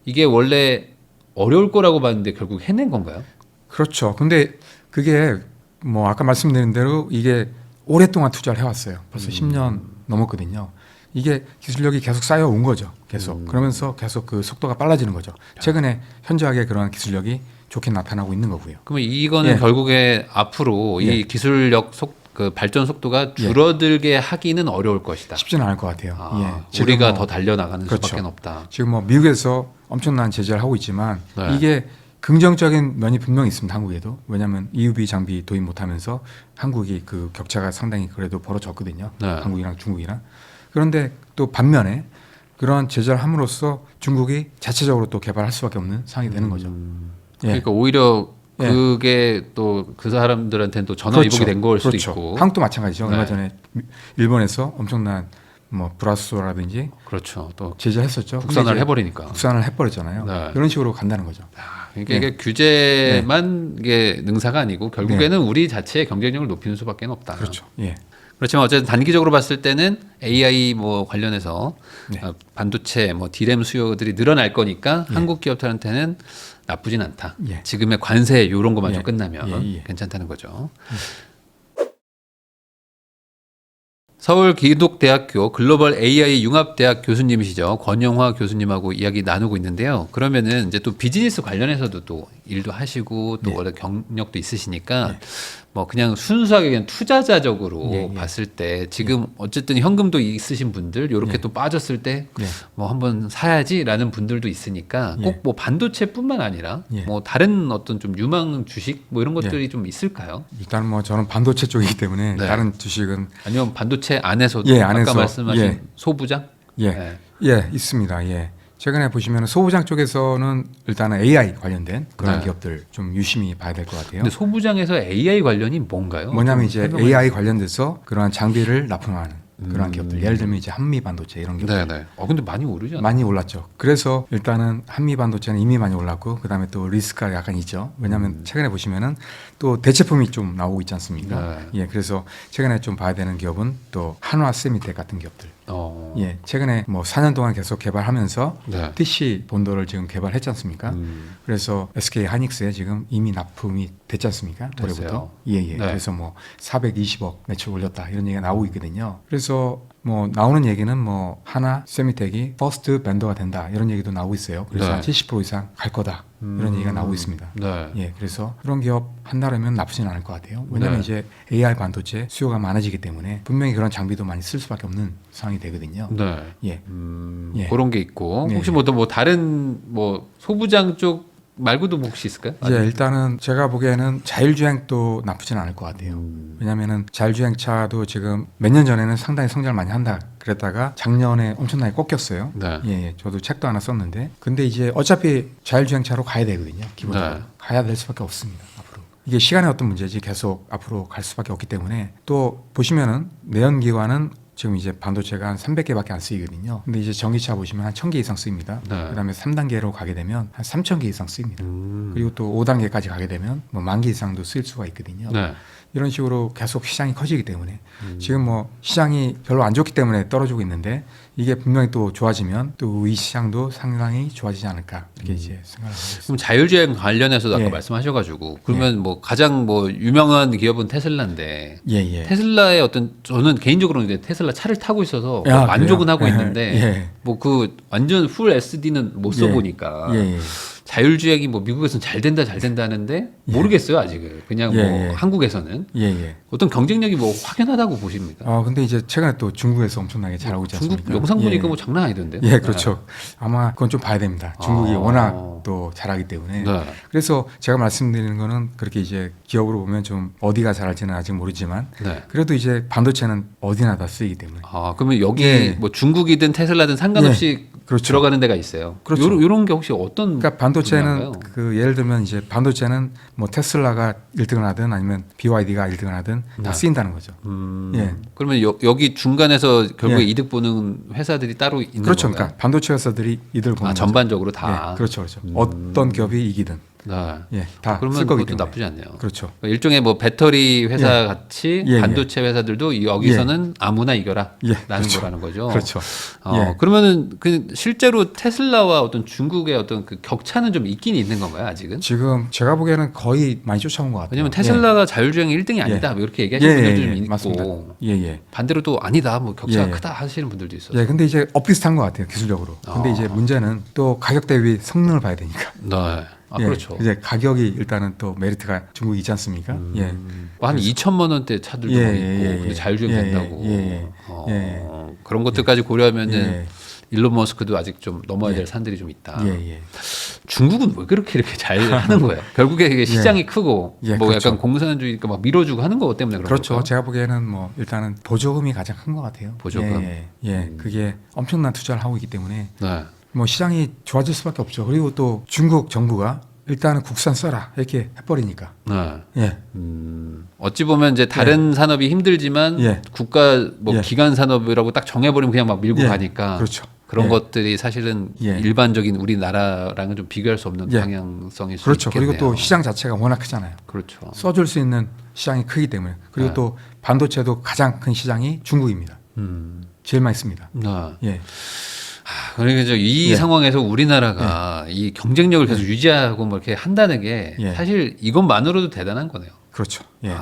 이게 원래 어려울 거라고 봤는데 결국 해낸 건가요? 그렇죠. 근데 그게 뭐 아까 말씀드린 대로 이게 오랫동안 투자를 해왔어요. 벌써 10년 넘었거든요. 이게 기술력이 계속 쌓여온 거죠. 계속. 그러면서 계속 그 속도가 빨라지는 거죠. 최근에 현저하게 그런 기술력이 좋게 나타나고 있는 거고요. 그러면 이거는 결국에 앞으로 이 기술력 그 발전 속도가 줄어들게 하기는 어려울 것이다. 쉽지는 않을 것 같아요. 우리가 뭐, 더 달려나가는 그렇죠. 수밖에 없다. 지금 뭐 미국에서 엄청난 제재를 하고 있지만 이게 긍정적인 면이 분명히 있습니다. 한국에도. 왜냐하면 EUV 장비 도입 못하면서 한국이 그 격차가 상당히 그래도 벌어졌거든요. 한국이랑 중국이랑. 그런데 또 반면에 그런 제재를 함으로써 중국이 자체적으로 또 개발할 수밖에 없는 상황이 되는 거죠. 그러니까 오히려 그게 또 그 사람들한테는 또 전화위복이 된 걸 수도 있고. 한국도 마찬가지죠. 얼마 전에 일본에서 엄청난 뭐 브라스라든지 또 제재했었죠. 국산화를 해버리니까. 국산을 해버렸잖아요. 이런 식으로 간다는 거죠. 그러니까 이게 규제만 이게 능사가 아니고 결국에는 우리 자체의 경쟁력을 높이는 수밖에 없다. 그렇죠. 그렇지만 어쨌든 단기적으로 봤을 때는 AI 뭐 관련해서 반도체 뭐 D램 수요들이 늘어날 거니까 한국 기업들한테는 나쁘진 않다. 지금의 관세 이런 것만 좀 끝나면 괜찮다는 거죠. 서울기독대학교 글로벌 AI 융합대학 교수님이시죠. 권영화 교수님하고 이야기 나누고 있는데요. 그러면은 이제 또 비즈니스 관련해서도 또 일도 하시고 또 원래 경력도 있으시니까 뭐 그냥 순수하게 그냥 투자자적으로 봤을 때 지금 어쨌든 현금도 있으신 분들 이렇게 또 빠졌을 때 뭐 한번 사야지라는 분들도 있으니까 꼭 뭐 반도체뿐만 아니라 뭐 다른 어떤 좀 유망 주식 뭐 이런 것들이 좀 있을까요? 일단 뭐 저는 반도체 쪽이기 때문에 다른 주식은 아니면 반도체 안에서도 아까 말씀하신 소부장? 있습니다. 최근에 보시면 소부장 쪽에서는 일단은 AI 관련된 그런 기업들 좀 유심히 봐야 될 것 같아요. 근데 소부장에서 AI 관련이 뭔가요? 뭐냐면 이제 AI 관련돼서 그러한 장비를 납품하는 그런 기업들. 예를 들면 이제 한미반도체 이런 기업들. 근데 많이 오르죠? 많이 올랐죠. 그래서 일단은 한미반도체는 이미 많이 올랐고 그다음에 또 리스크가 약간 있죠. 왜냐하면 최근에 보시면은 또 대체품이 좀 나오고 있지 않습니까? 그래서 최근에 좀 봐야 되는 기업은 또 한화 세미텍 같은 기업들. 최근에 뭐 4년 동안 계속 개발하면서 TC 본도를 지금 개발했지 않습니까? 그래서 SK 하이닉스에 지금 이미 납품이 됐지 않습니까? 올해부터. 그래서 뭐 420억 매출 올렸다 이런 얘기가 나오고 있거든요. 그래서 뭐 나오는 얘기는 뭐 하나 세미텍이 퍼스트 벤더가 된다 이런 얘기도 나오고 있어요. 그래서 한 70% 이상 갈 거다 이런 얘기가 나오고 있습니다. 그래서 그런 기업 한다면 나쁘진 않을 것 같아요. 왜냐하면 이제 AI 반도체 수요가 많아지기 때문에 분명히 그런 장비도 많이 쓸 수밖에 없는 상황이 되거든요. 그런 게 있고 혹시 뭐 다른 뭐 소부장 쪽 말고도 뭐 혹시 있을까요? 일단은 제가 보기에는 자율주행도 나쁘진 않을 것 같아요. 왜냐하면은 자율주행차도 지금 몇 년 전에는 상당히 성장을 많이 한다 그랬다가 작년에 엄청나게 꺾였어요. 저도 책도 하나 썼는데 근데 이제 어차피 자율주행차로 가야 되거든요. 기본적으로 가야 될 수밖에 없습니다. 앞으로 이게 시간의 어떤 문제지 계속 앞으로 갈 수밖에 없기 때문에 또 보시면은 내연기관은 지금 이제 반도체가 한 300개밖에 안 쓰이거든요. 근데 이제 전기차 보시면 한 1000개 이상 쓰입니다. 네. 그다음에 3단계로 가게 되면 한 3000개 이상 쓰입니다. 그리고 또 5단계까지 가게 되면 뭐 10,000개 이상도 쓰일 수가 있거든요. 네. 이런 식으로 계속 시장이 커지기 때문에 지금 뭐 시장이 별로 안 좋기 때문에 떨어지고 있는데 이게 분명히 또 좋아지면 또 이 시장도 상당히 좋아지지 않을까 이렇게 이제 생각을 하고 있습니다. 그럼 자율주행 관련해서도 아까 예. 말씀하셔가지고 그러면 뭐 가장 뭐 유명한 기업은 테슬라인데 예. 테슬라의 어떤 저는 개인적으로는 이제 테슬라 차를 타고 있어서 아, 만족은 그래요? 하고 예. 있는데 예. 뭐 그 완전 풀 SD는 못 써보니까 예. 자율주행이 뭐 미국에서는 잘 된다 하는데 모르겠어요 아직은 그냥 뭐 예. 한국에서는 예. 어떤 경쟁력이 뭐 확연하다고 보십니까? 근데 이제 최근에 또 중국에서 엄청나게 잘하고 있지 않습니까? 중국 영상 보니까 예. 뭐 장난 아니던데요? 예, 그렇죠. 아마 그건 좀 봐야 됩니다. 중국이 아. 워낙 또 잘하기 때문에. 네. 그래서 제가 말씀드리는 거는 그렇게 이제 기업으로 보면 좀 어디가 잘할지는 아직 모르지만 네. 그래도 이제 반도체는 어디나 다 쓰이기 때문에. 아 그러면 여기 예. 뭐 중국이든 테슬라든 상관없이 그렇죠. 들어가는 데가 있어요. 그렇죠. 요런 게 혹시 어떤 그러니까 반도체는 분야인가요? 그 예를 들면 이제 반도체는 뭐 테슬라가 1등을 하든 아니면 BYD가 1등을 하든 다 네. 쓰인다는 거죠. 예. 그러면 여기 중간에서 결국에 예. 이득 보는 회사들이 따로 있는 그렇죠. 건가요? 그러니까 반도체 회사들이 이들 보는 거죠. 전반적으로 다. 예, 그렇죠. 어떤 기업이 이기든 네. 예, 다 그러면 쓸 거기 그것도 때문에. 나쁘지 않네요. 그렇죠. 일종의 뭐 배터리 회사 예. 같이 예, 반도체 회사들도 여기서는 아무나 이겨라 예, 라는 그렇죠. 거라는 거죠. 그렇죠. 예. 그러면은 그 실제로 테슬라와 어떤 중국의 어떤 그 격차는 좀 있긴 있는 건가요, 아직은? 지금 제가 보기에는 거의 많이 쫓아온 것 같아요. 왜냐면 테슬라가 자율주행 1등이 아니다. 뭐 이렇게 얘기하시는 분들도 좀 있고 맞습니다. 예. 반대로 또 아니다. 뭐 격차가 예. 크다 하시는 분들도 있어요. 예, 근데 이제 비슷한 것 같아요, 기술적으로. 근데 이제 문제는 또 가격 대비 성능을 봐야 되니까. 네. 예, 그렇죠. 이제 가격이 일단은 또 메리트가 중국이 있지 않습니까? 예. 뭐한 2천만 원대 차들도 예, 막 있고 예, 근데 예. 자율주행 예, 된다고. 예, 그런 것들까지 고려하면은 예. 일론 머스크도 아직 좀 넘어야 될 산들이 좀 있다. 예. 중국은 왜 그렇게 이렇게 잘 하는 거예요? 결국에 이게 시장이 크고 예, 뭐 그렇죠. 약간 공산주의니까 막 밀어주고 하는 거 때문에 그런 그렇죠. 걸까요? 제가 보기에는 뭐 일단은 보조금이 가장 큰 것 같아요. 보조금. 그게 엄청난 투자를 하고 있기 때문에 네. 뭐 시장이 좋아질 수밖에 없죠. 그리고 또 중국 정부가 일단은 국산 써라 이렇게 해버리니까. 네. 예. 어찌 보면 이제 다른 산업이 힘들지만 예. 국가 뭐 예. 기간 산업이라고 딱 정해버리면 그냥 막 밀고 예. 가니까 그렇죠. 그런 예. 것들이 사실은 예. 일반적인 우리나라랑은 좀 비교할 수 없는 예. 방향성일 수 그렇죠. 있겠네요. 그리고 또 시장 자체가 워낙 크잖아요. 그렇죠. 써줄 수 있는 시장이 크기 때문에. 그리고 네. 또 반도체도 가장 큰 시장이 중국입니다. 제일 많이 씁니다. 네. 예. 그러니까 이 예. 상황에서 우리나라가 이 경쟁력을 계속 유지하고 뭐 이렇게 한다는 게 예. 사실 이것만으로도 대단한 거네요. 그렇죠. 예.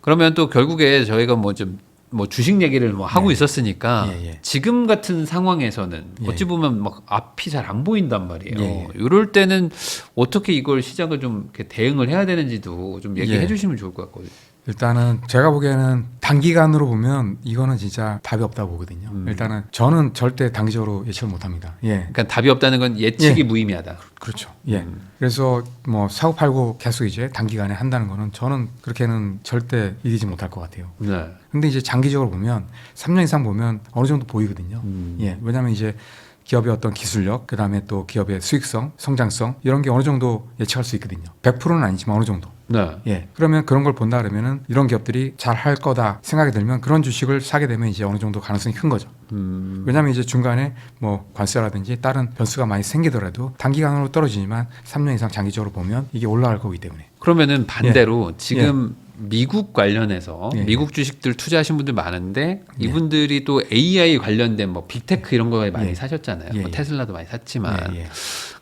그러면 또 결국에 저희가 뭐 좀 뭐 주식 얘기를 뭐 하고 예. 있었으니까 예. 지금 같은 상황에서는 예. 어찌 보면 막 앞이 잘 안 보인단 말이에요. 예. 이럴 때는 어떻게 이걸 시장을 좀 이렇게 대응을 해야 되는지도 좀 얘기해 예. 주시면 좋을 것 같거든요. 일단은 제가 보기에는 단기간으로 보면 이거는 진짜 답이 없다고 보거든요. 일단은 저는 절대 단기적으로 예측을 못합니다. 예. 그러니까 답이 없다는 건 예측이 무의미하다. 그렇죠. 예. 그래서 뭐 사고 팔고 계속 이제 단기간에 한다는 거는 저는 그렇게는 절대 이기지 못할 것 같아요. 네. 근데 이제 장기적으로 보면 3년 이상 보면 어느 정도 보이거든요. 예. 왜냐하면 이제 기업의 어떤 기술력, 그 다음에 또 기업의 수익성, 성장성 이런 게 어느 정도 예측할 수 있거든요. 100%는 아니지만 어느 정도. 네. 예. 그러면 그런 걸 본다 그러면은 이런 기업들이 잘 할 거다 생각이 들면 그런 주식을 사게 되면 이제 어느 정도 가능성이 큰 거죠. 왜냐하면 이제 중간에 뭐 관세라든지 다른 변수가 많이 생기더라도 단기간으로 떨어지지만 3년 이상 장기적으로 보면 이게 올라갈 거기 때문에. 그러면은 반대로 지금 미국 관련해서 예. 미국 주식들 투자하신 분들 많은데 이분들이 또 AI 관련된 뭐 빅테크 이런 거에 많이 예. 사셨잖아요. 예, 뭐 예. 테슬라도 많이 샀지만 예.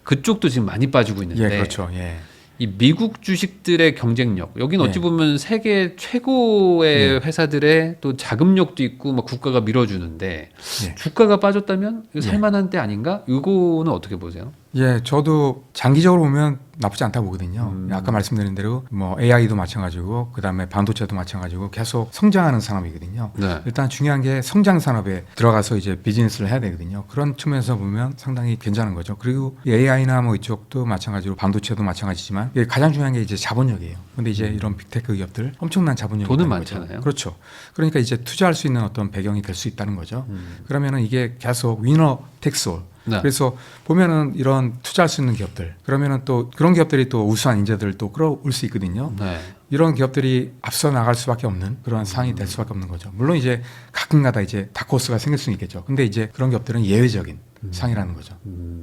그쪽도 지금 많이 빠지고 있는데 예, 그렇죠. 예. 이 미국 주식들의 경쟁력 여기는 예. 어찌 보면 세계 최고의 회사들의 또 자금력도 있고 막 국가가 밀어주는데 예. 주가가 빠졌다면 이거 예. 살만한 때 아닌가? 이거는 어떻게 보세요? 예, 저도 장기적으로 보면 나쁘지 않다고 보거든요. 아까 말씀드린 대로 뭐 AI도 마찬가지고 그다음에 반도체도 마찬가지고 계속 성장하는 산업이거든요. 네. 일단 중요한 게 성장 산업에 들어가서 이제 비즈니스를 해야 되거든요. 그런 측면에서 보면 상당히 괜찮은 거죠. 그리고 AI나 뭐 이쪽도 마찬가지로 반도체도 마찬가지지만 이게 가장 중요한 게 이제 자본력이에요. 근데 이제 이런 빅테크 기업들 엄청난 자본력이 돈은 있다는 거죠. 많잖아요. 그렇죠. 그러니까 이제 투자할 수 있는 어떤 배경이 될 수 있다는 거죠. 그러면은 이게 계속 위너 텍스올. 네. 그래서 보면은 이런 투자할 수 있는 기업들 그러면은 또 그런 기업들이 또 우수한 인재들을 또 끌어올 수 있거든요. 네. 이런 기업들이 앞서 나갈 수밖에 없는 그런 상황이 될 수밖에 없는 거죠. 물론 이제 가끔가다 이제 다크호스가 생길 수는 있겠죠. 근데 이제 그런 기업들은 예외적인 상이라는 거죠.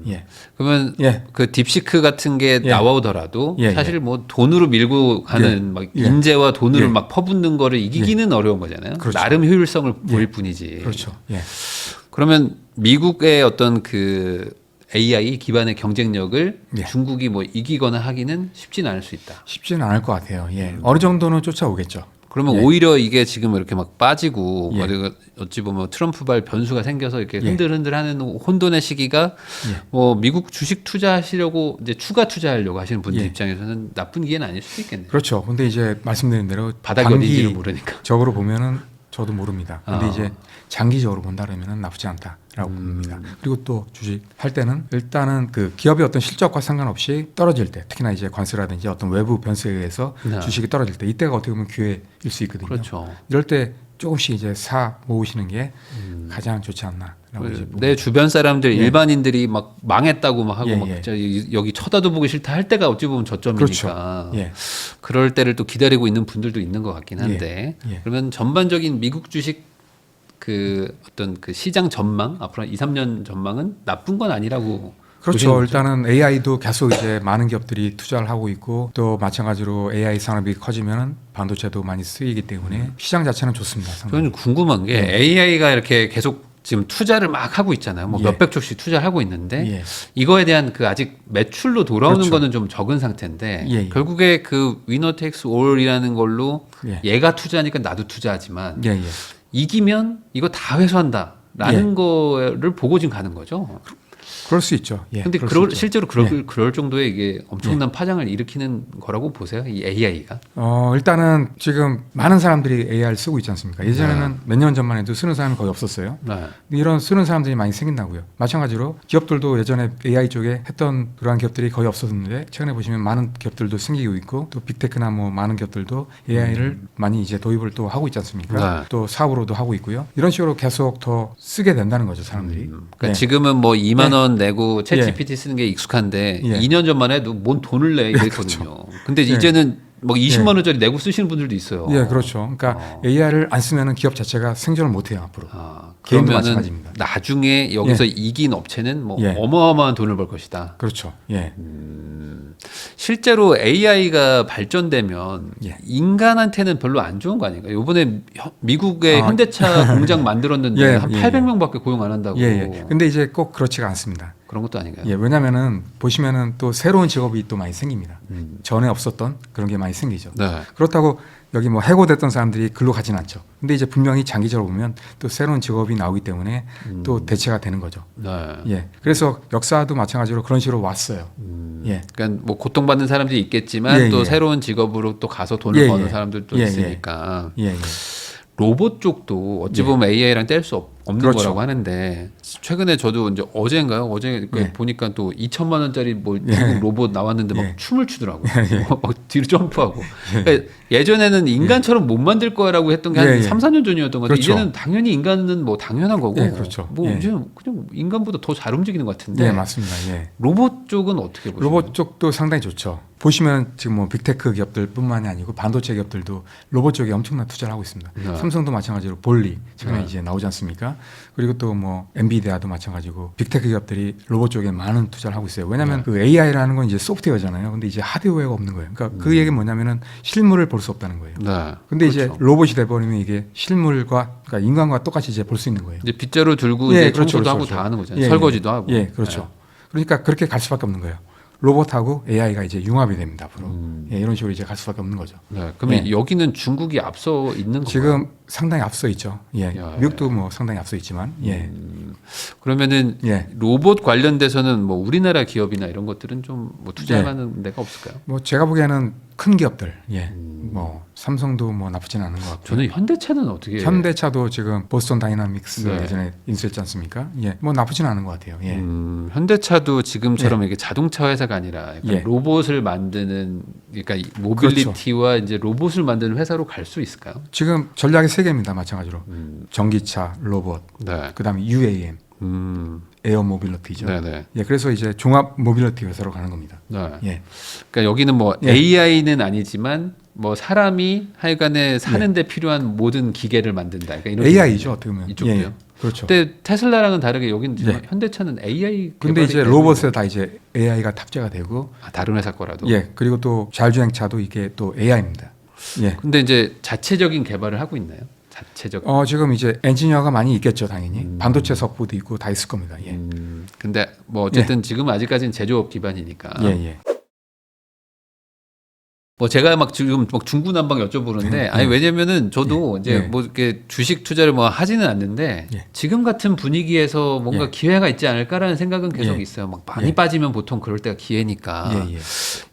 예. 그러면 예. 그 딥시크 같은 게 예. 나오더라도 예, 사실 뭐 돈으로 밀고 가는 예. 막 예. 인재와 돈으로 예. 막 퍼붓는 거를 이기기는 어려운 거잖아요. 그렇죠. 나름 효율성을 보일 예. 뿐이지. 그렇죠. 예. 그러면 미국의 어떤 그 AI 기반의 경쟁력을 예. 중국이 뭐 이기거나 하기는 쉽지는 않을 수 있다. 쉽지는 않을 것 같아요. 예. 어느 정도는 쫓아오겠죠. 그러면 예. 오히려 이게 지금 이렇게 막 빠지고 예. 어찌 보면 트럼프발 변수가 생겨서 이렇게 예. 흔들흔들하는 혼돈의 시기가 예. 뭐 미국 주식 투자하시려고 이제 추가 투자하려고 하시는 분들 예. 입장에서는 나쁜 기회는 아닐 수도 있겠네요. 그렇죠. 근데 이제 말씀드린 대로 바닥이 어딘지를 모르니까. 적으로 보면은 저도 모릅니다. 근데 아. 이제 장기적으로 본다라면은 나쁘지 않다라고 봅니다. 그리고 또 주식 할 때는 일단은 그 기업의 어떤 실적과 상관없이 떨어질 때, 특히나 이제 관세라든지 어떤 외부 변수에 의해서 네. 주식이 떨어질 때 이때가 어떻게 보면 기회일 수 있거든요. 그렇죠. 이럴 때 조금씩 이제 사 모으시는 게 가장 좋지 않나라고 이제 내 주변 사람들 예. 일반인들이 막 망했다고 막 하고 예, 막 예. 진짜 여기 쳐다도 보기 싫다 할 때가 어찌 보면 저점이니까 그렇죠. 예. 그럴 때를 또 기다리고 있는 분들도 있는 것 같긴 한데 예. 예. 그러면 전반적인 미국 주식 그 어떤 그 시장 전망 앞으로 2, 3년 전망은 나쁜 건 아니라고 그렇죠. 보시는 거죠? 일단은 AI도 계속 이제 많은 기업들이 투자를 하고 있고 또 마찬가지로 AI 산업이 커지면 반도체도 많이 쓰이기 때문에 시장 자체는 좋습니다. 상당히. 저는 궁금한 게 AI가 이렇게 계속 지금 투자를 막 하고 있잖아요. 뭐 예. 몇백 조씩 투자하고 있는데 예. 이거에 대한 그 아직 매출로 돌아오는 그렇죠. 거는 좀 적은 상태인데 예, 예. 결국에 그 위너 텍스 올이라는 걸로 예. 얘가 투자하니까 나도 투자하지만 예, 예. 이기면 이거 다 회수한다라는 거를 보고 지금 가는 거죠. 그럴 수 있죠. 예. 근데 그럴 수 있죠. 실제로 그럴 정도의 이게 엄청난 파장을 일으키는 거라고 보세요. 이 AI가. 일단은 지금 많은 사람들이 AI를 쓰고 있지 않습니까? 예전에는 몇 년 전만 해도 쓰는 사람이 거의 없었어요. 네. 근데 이런 쓰는 사람들이 많이 생긴다고요. 마찬가지로 기업들도 예전에 AI 쪽에 했던 그러한 기업들이 거의 없었는데 최근에 보시면 많은 기업들도 생기고 있고 또 빅테크나 뭐 많은 기업들도 AI를 많이 이제 도입을 또 하고 있지 않습니까? 네. 또 사업으로도 하고 있고요. 이런 식으로 계속 더 쓰게 된다는 거죠, 사람들이. 그러니까 네. 지금은 뭐 2만 원 내고 챗 GPT 쓰는 게 익숙한데 예. 2년 전만 해도 뭔 돈을 내 이랬거든요. 근데 예. 이제는 뭐 20만 원짜리 내고 쓰시는 분들도 있어요. 예, 그렇죠. 그러니까 AI를 안 쓰면은 기업 자체가 생존을 못 해요, 앞으로. 개인도 그러면은 마찬가지입니다. 나중에 여기서 이긴 업체는 뭐 예. 어마어마한 돈을 벌 것이다. 그렇죠. 예. 실제로 AI가 발전되면 예. 인간한테는 별로 안 좋은 거 아닌가요? 이번에 미국의 아. 현대차 공장 만들었는데 예, 한 예, 800명밖에 고용 안 한다고. 예, 예. 근데 이제 꼭 그렇지가 않습니다. 그런 것도 아닌가요? 예, 왜냐면은 보시면은 또 새로운 직업이 또 많이 생깁니다. 전에 없었던 그런 게 많이 생기죠. 네. 그렇다고 여기 뭐 해고됐던 사람들이 글로 가진 않죠. 근데 이제 분명히 장기적으로 보면 또 새로운 직업이 나오기 때문에 또 대체가 되는 거죠. 네. 예. 그래서 역사도 마찬가지로 그런 식으로 왔어요. 예. 그러니까 뭐 고통받는 사람들이 있겠지만 예, 또 예. 새로운 직업으로 또 가서 돈을 예, 버는 예. 사람들도 예, 예. 있으니까 예, 예. 로봇 쪽도 어찌 보면 AI랑 뗄 수 없는 그렇죠. 거라고 하는데 최근에 저도 이제 어제인가요? 어제 예. 보니까 또 2천만 원짜리 뭐 예. 미국 로봇 나왔는데 막 예. 춤을 추더라고요. 막 뒤로 점프하고. 그러니까 예전에는 인간처럼 못 만들 거라고 했던 게 한 예, 예. 3, 4년 전이었던 건데 그렇죠. 이제는 당연히 인간은 뭐 당연한 거고. 예, 그렇죠. 뭐 예. 이제는 그냥 인간보다 더 잘 움직이는 것 같은데. 예, 맞습니다. 예. 로봇 쪽은 어떻게 보세요? 로봇 쪽도 상당히 좋죠. 보시면 지금 뭐 빅테크 기업들뿐만이 아니고 반도체 기업들도 로봇 쪽에 엄청난 투자를 하고 있습니다. 네. 삼성도 마찬가지로 볼리 최근에 네. 이제 나오지 않습니까? 그리고 또 뭐 엔비디아도 마찬가지고 빅테크 기업들이 로봇 쪽에 많은 투자를 하고 있어요. 왜냐하면 그 AI라는 건 이제 소프트웨어잖아요. 근데 이제 하드웨어가 없는 거예요. 그러니까 그 얘기는 뭐냐면은 실물을 볼 수 없다는 거예요. 네. 근데 그렇죠. 이제 로봇이 돼버리면 이게 실물과 그러니까 인간과 똑같이 이제 볼 수 있는 거예요. 이제 빗자루 들고 예, 이제 그렇죠, 청소도 그렇죠, 하고 그렇죠. 다 하는 거잖아요. 예, 설거지도 예. 하고. 예, 그렇죠. 그러니까 그렇게 갈 수밖에 없는 거예요. 로봇하고 AI가 이제 융합이 됩니다. 앞으로 예, 이런 식으로 이제 갈 수밖에 없는 거죠. 네. 그러면 예. 여기는 중국이 앞서 있는 건가요? 지금 상당히 앞서 있죠. 예, 야, 미국도 뭐 상당히 앞서 있지만 예, 그러면은 예. 로봇 관련돼서는 뭐 우리나라 기업이나 이런 것들은 좀 뭐 투자할 예. 만한 데가 없을까요? 뭐 제가 보기에는 큰 기업들, 예, 뭐 삼성도 뭐 나쁘지는 않은 것 같고. 저는 현대차는 어떻게 현대차도 지금 보스턴 다이나믹스 네. 예전에 인수했지 않습니까? 예, 뭐 나쁘지는 않은 것 같아요. 예, 현대차도 지금처럼 이게 자동차 회사가 아니라 약간 예. 로봇을 만드는 그러니까 이 모빌리티와 이제 로봇을 만드는 회사로 갈 수 있을까요? 지금 전략이 세 개입니다. 마찬가지로 전기차, 로봇, 네. 그다음에 UAM, 에어 모빌리티죠. 네네. 예, 그래서 이제 종합 모빌리티 회사로 가는 겁니다. 네. 예, 그러니까 여기는 뭐 예. AI는 아니지만 뭐 사람이 하여간에 사는데 필요한 모든 기계를 만든다. 그러니까 이런 AI죠 어떻게 보면. 이쪽도요. 예, 그렇죠. 근데 테슬라랑은 다르게 여기는 지금 예. 현대차는 AI 근데 이제 개발이 로봇에 다 이제 AI가 탑재가 되고, 다른 회사 거라도. 예, 그리고 또 자율주행차도 이게 또 AI입니다. 예. 근데 이제 자체적인 개발을 하고 있나요? 자체적. 지금 이제 엔지니어가 많이 있겠죠, 당연히. 반도체 석부도 있고 다 있을 겁니다. 예. 근데 뭐 어쨌든 지금 아직까지는 제조업 기반이니까. 예, 예. 뭐 제가 막 지금 막 중구난방 여쭤보는데 아니 왜냐면은 저도 이제 예. 뭐 이렇게 주식 투자를 뭐 하지는 않는데 예. 지금 같은 분위기에서 뭔가 예. 기회가 있지 않을까라는 생각은 계속 예. 있어요. 막 많이 예. 빠지면 보통 그럴 때가 기회니까. 예, 예.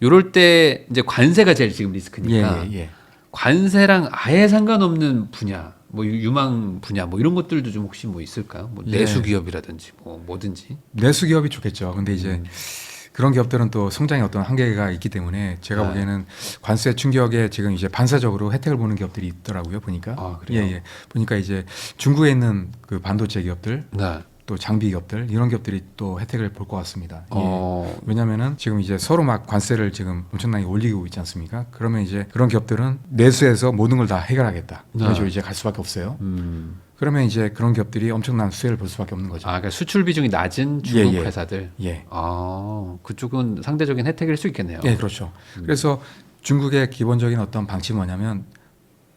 요럴 때 이제 관세가 제일 지금 리스크니까. 예, 예, 예. 관세랑 아예 상관없는 분야, 뭐 유망 분야, 뭐 이런 것들도 좀 혹시 뭐 있을까요? 뭐 예. 내수 기업이라든지 뭐 뭐든지. 내수 기업이 좋겠죠. 근데 이제 그런 기업들은 또 성장의 어떤 한계가 있기 때문에 제가 네. 보기에는 관세 충격에 지금 이제 반사적으로 혜택을 보는 기업들이 있더라고요. 보니까. 아, 그래요? 예, 예. 보니까 이제 중국에 있는 그 반도체 기업들, 네. 또 장비 기업들 이런 기업들이 또 혜택을 볼 것 같습니다. 예. 어, 왜냐하면은 지금 이제 서로 막 관세를 지금 엄청나게 올리고 있지 않습니까? 그러면 이제 그런 기업들은 내수에서 모든 걸 다 해결하겠다. 이런 네. 식으로 이제 갈 수밖에 없어요. 그러면 이제 그런 기업들이 엄청난 수혜를 볼 수밖에 없는 거죠. 아, 그러니까 수출 비중이 낮은 중국 예, 예. 회사들. 예, 아, 그쪽은 상대적인 혜택일 수 있겠네요. 예, 그렇죠. 그래서 중국의 기본적인 어떤 방침이 뭐냐면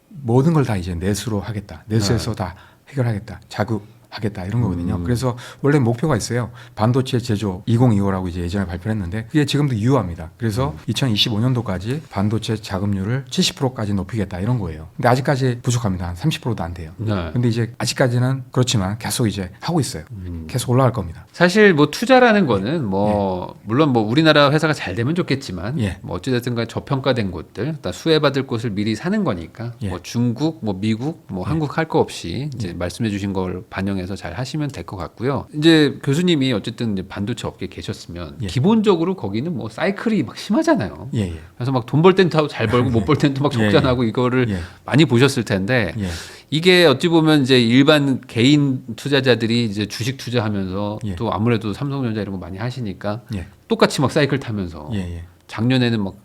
모든 걸 다 이제 내수로 하겠다. 내수에서 다 해결하겠다. 자급하겠다 이런 거거든요. 그래서 원래 목표가 있어요. 반도체 제조 2025라고 이제 예전에 발표했는데 그게 지금도 유효합니다. 그래서 2025년도까지 반도체 자급률을 70%까지 높이겠다 이런 거예요. 근데 아직까지 부족합니다. 한 30%도 안 돼요. 네. 근데 이제 아직까지는 그렇지만 계속 이제 하고 있어요. 계속 올라갈 겁니다. 사실 뭐 투자라는 거는 뭐 물론 뭐 우리나라 회사가 잘 되면 좋겠지만 예. 뭐 어찌됐든 간에 저평가된 곳들, 수혜받을 곳을 미리 사는 거니까 예. 뭐 중국, 뭐 미국, 뭐 한국 할 거 없이 이제 말씀해주신 걸 반영해서 잘 하시면 될 것 같고요. 이제 교수님이 어쨌든 이제 반도체 업계에 계셨으면 예. 기본적으로 거기는 뭐 사이클이 막 심하잖아요. 예, 예. 그래서 막 돈 벌 땐 잘 벌고 못 벌 땐 또 막 예, 적자나고 이거를 예. 많이 보셨을 텐데 예. 이게 어찌 보면 이제 일반 개인 투자자들이 이제 주식 투자하면서 예. 또 아무래도 삼성전자 이런 거 많이 하시니까 예. 똑같이 막 사이클 타면서 예, 예. 작년에는 막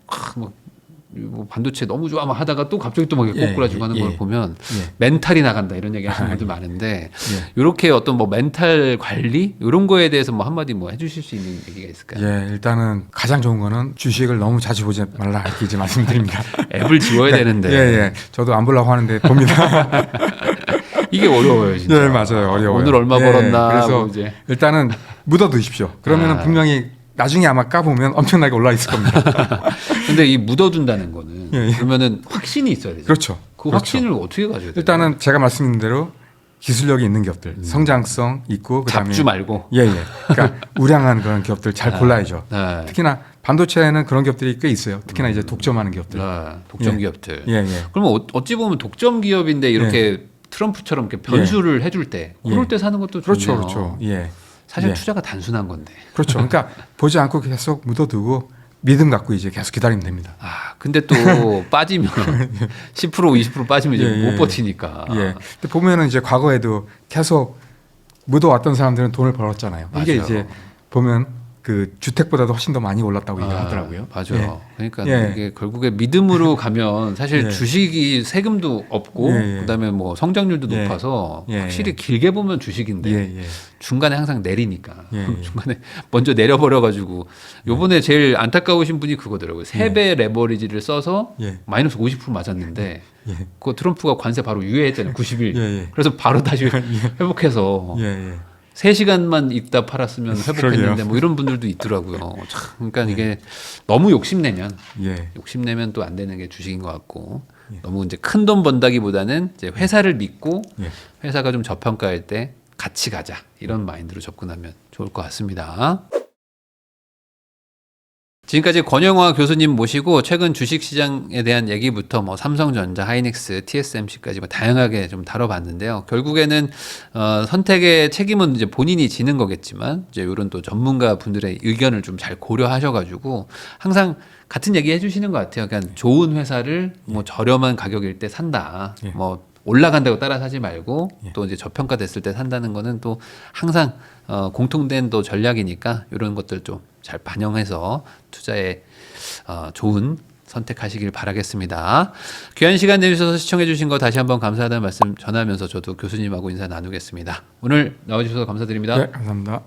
뭐 반도체 너무 좋아 막 하다가 또 갑자기 또 막 예, 꼬꾸라지고 하는 예, 걸 예. 보면 예. 멘탈이 나간다 이런 얘기 하시는 분들 많은데 예. 이렇게 어떤 뭐 멘탈 관리 이런 거에 대해서 뭐 한마디 뭐 해주실 수 있는 얘기가 있을까요? 예, 일단은 가장 좋은 거는 주식을 너무 자주 보지 말라 이렇게 이제 말씀드립니다. 앱을 지워야 되는데 예, 예. 저도 안 보려고 하는데 봅니다. 이게 어려워요 진짜. 예, 맞아요. 어려워요. 오늘 얼마 예, 벌었나 그래서 뭐 이제 일단은 묻어두십시오. 그러면은 분명히 나중에 아마 까보면 엄청나게 올라 있을 겁니다. 근데 이 묻어둔다는 거는 예, 예. 그러면은 확신이 있어야 되죠. 그렇죠. 그 그렇죠. 확신을 어떻게 가져야 돼요? 일단은 제가 말씀드린 대로 기술력이 있는 기업들, 성장성 있고 그다음에 잡주 말고. 예, 예. 그러니까 우량한 그런 기업들 잘 골라야죠. 네. 특히나 반도체에는 그런 기업들이 꽤 있어요. 특히나 이제 독점하는 기업들. 네, 독점 예. 기업들. 예, 예. 그러면 어찌 보면 독점 기업인데 이렇게 트럼프처럼 이렇게 변수를 해줄 때 그럴 예. 때 사는 것도 그렇죠, 좋네요. 그렇죠. 예. 사실 예. 투자가 단순한 건데. 그렇죠. 그러니까 보지 않고 계속 묻어두고 믿음 갖고 이제 계속 기다리면 됩니다. 아, 근데 또 빠지면 10% 20% 빠지면 이제 예, 못 예. 버티니까. 예. 근데 보면은 이제 과거에도 계속 묻어왔던 사람들은 돈을 벌었잖아요. 이게 맞아요. 이제 보면 그 주택보다도 훨씬 더 많이 올랐다고 얘기하더라고요. 맞아요. 그러니까 예. 이게 결국에 믿음으로 가면 사실 예. 주식이 세금도 없고 예, 예. 그다음에 뭐 성장률도 예. 높아서 예, 확실히 예. 길게 보면 주식인데 예, 예. 중간에 항상 내리니까 예, 예. 중간에 먼저 내려버려가지고 요번에 제일 안타까우신 분이 그거더라고요. 3배 레버리지를 써서 예. 마이너스 50% 맞았는데 예. 그 트럼프가 관세 바로 유예했잖아요. 90일. 예, 예. 그래서 바로 다시 회복해서 예, 예. 3시간만 있다 팔았으면 회복했는데 그러게요. 뭐 이런 분들도 있더라고요. 참, 그러니까 이게 너무 욕심내면 예. 욕심내면 또 안 되는 게 주식인 것 같고 너무 이제 큰 돈 번다기보다는 이제 회사를 믿고 예. 회사가 좀 저평가일 때 같이 가자 이런 마인드로 접근하면 좋을 것 같습니다. 지금까지 권영화 교수님 모시고 최근 주식시장에 대한 얘기부터 뭐 삼성전자, 하이닉스, TSMC까지 뭐 다양하게 좀 다뤄봤는데요. 결국에는 선택의 책임은 이제 본인이 지는 거겠지만 이제 이런 또 전문가 분들의 의견을 좀 잘 고려하셔가지고 항상 같은 얘기 해주시는 것 같아요. 그러니까 좋은 회사를 뭐 저렴한 가격일 때 산다. 예. 뭐 올라간다고 따라 사지 말고 예. 또 이제 저평가 됐을 때 산다는 거는 또 항상 공통된 또 전략이니까 이런 것들 좀 잘 반영해서 투자에 좋은 선택하시길 바라겠습니다. 귀한 시간 내주셔서 시청해 주신 거 다시 한번 감사하다는 말씀 전하면서 저도 교수님하고 인사 나누겠습니다. 오늘 나와주셔서 감사드립니다. 네, 감사합니다.